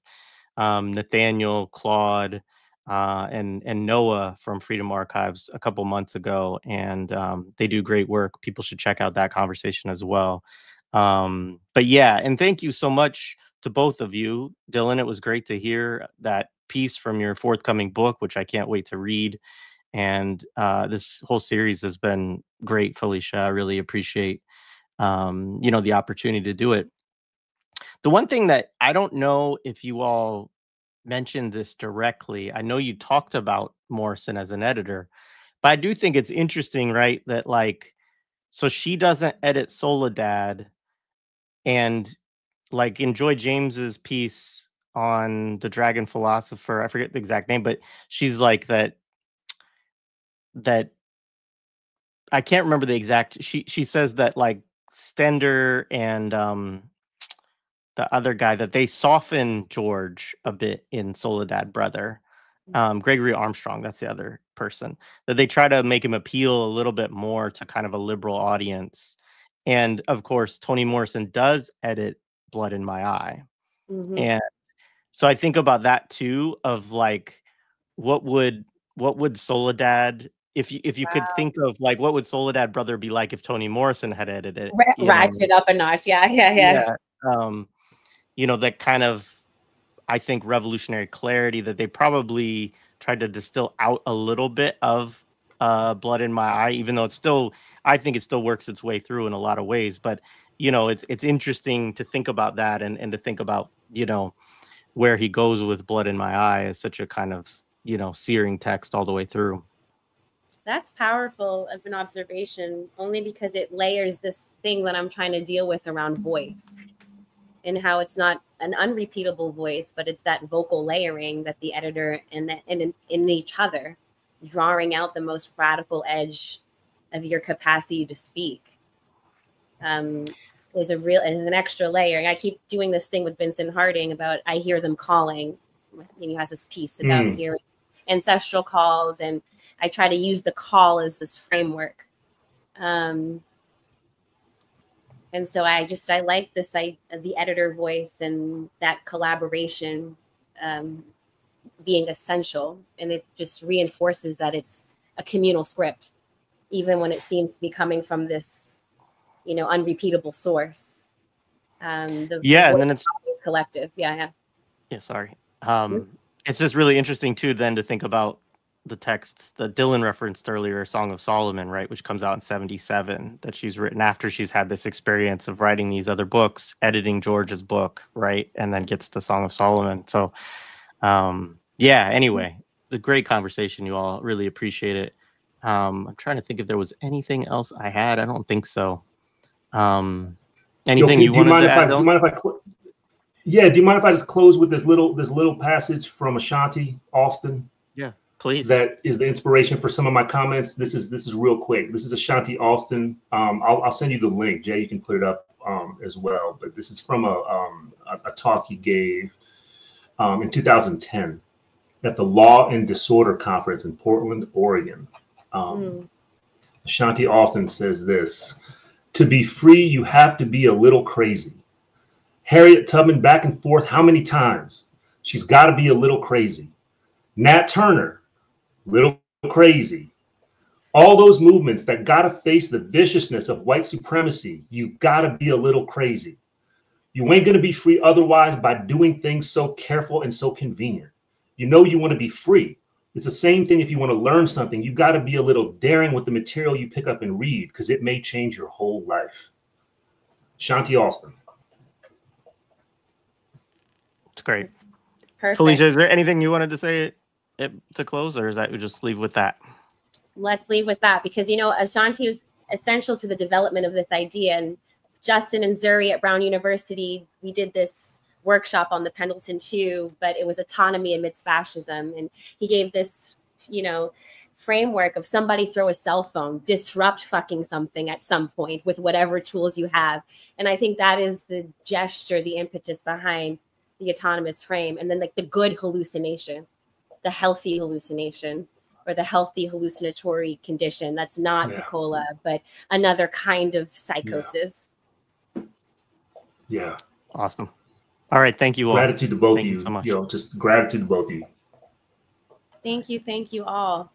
Nathaniel, Claude, and Noah from Freedom Archives a couple months ago, and they do great work. People should check out that conversation as well. But yeah, and thank you so much to both of you. Dylan, it was great to hear that piece from your forthcoming book, which I can't wait to read. And this whole series has been great, Felicia. I really appreciate you know, the opportunity to do it. The one thing that I don't know if you all mentioned this directly, I know you talked about Morrison as an editor, but I do think it's interesting, right? That, like, so she doesn't edit Soledad, and like in Joy James's piece on The Dragon Philosopher. I forget the exact name, but she's like that I can't remember the exact. She says that like Stender and the other guy, that they soften George a bit in Soledad Brother. Gregory Armstrong, that's the other person, that they try to make him appeal a little bit more to kind of a liberal audience. And of course, Toni Morrison does edit Blood in My Eye. And so I think about that too, of like, what would Soledad, if you could think of like, what would Soledad Brother be like if Toni Morrison had edited it? Ratchet up a notch. Yeah. You know, that kind of, I think, revolutionary clarity that they probably tried to distill out a little bit of Blood in My Eye, even though it's still, I think it still works its way through in a lot of ways. But, you know, it's interesting to think about that and to think about, you know, where he goes with Blood in My Eye as such a kind of, you know, searing text all the way through. That's powerful of an observation, only because it layers this thing that I'm trying to deal with around voice, and how it's not an unrepeatable voice, but it's that vocal layering that the editor and in each other, drawing out the most radical edge of your capacity to speak. Is an extra layer. And I keep doing this thing with Vincent Harding about I hear them calling. He has this piece about hearing ancestral calls, and I try to use the call as this framework. And so I like this, the editor voice and that collaboration being essential. And it just reinforces that it's a communal script, even when it seems to be coming from this, you know, unrepeatable source. And then it's collective. Yeah. Sorry. It's just really interesting too, then, to think about the texts that Dylan referenced earlier, Song of Solomon, right, which comes out in 1977, that she's written after she's had this experience of writing these other books, editing George's book, right, and then gets to Song of Solomon. So, anyway, the great conversation, you all. Really appreciate it. I'm trying to think if there was anything else I had. I don't think so. Anything you wanted to add, Dylan? Do you mind if I just close with this little passage from Ashanti Austin? Yeah, please. That is the inspiration for some of my comments. This is real quick. This is Ashanti Austin. I'll send you the link, Jay. You can put it up as well. But this is from a talk he gave in 2010 at the Law and Disorder Conference in Portland, Oregon. Ashanti Austin says this: "To be free, you have to be a little crazy. Harriet Tubman back and forth how many times? She's got to be a little crazy. Nat Turner, little crazy. All those movements that got to face the viciousness of white supremacy, you got to be a little crazy. You ain't going to be free otherwise by doing things so careful and so convenient. You know you want to be free. It's the same thing if you want to learn something. You got to be a little daring with the material you pick up and read, because it may change your whole life." Ashanti Austin. It's great. Perfect. Felicia, is there anything you wanted to say to close, or is that we just leave with that? Let's leave with that, because, you know, Ashanti was essential to the development of this idea. And Justin and Zuri at Brown University, we did this workshop on the Pendleton 2, but it was autonomy amidst fascism. And he gave this, you know, framework of somebody throw a cell phone, disrupt fucking something at some point with whatever tools you have. And I think that is the gesture, the impetus behind the autonomous frame. And then like the good hallucination, the healthy hallucination, or the healthy hallucinatory condition. That's not Piccola, but another kind of psychosis. Yeah. Awesome. All right. Thank you all. Gratitude to both of you so much. Just gratitude to both of you. Thank you. Thank you all.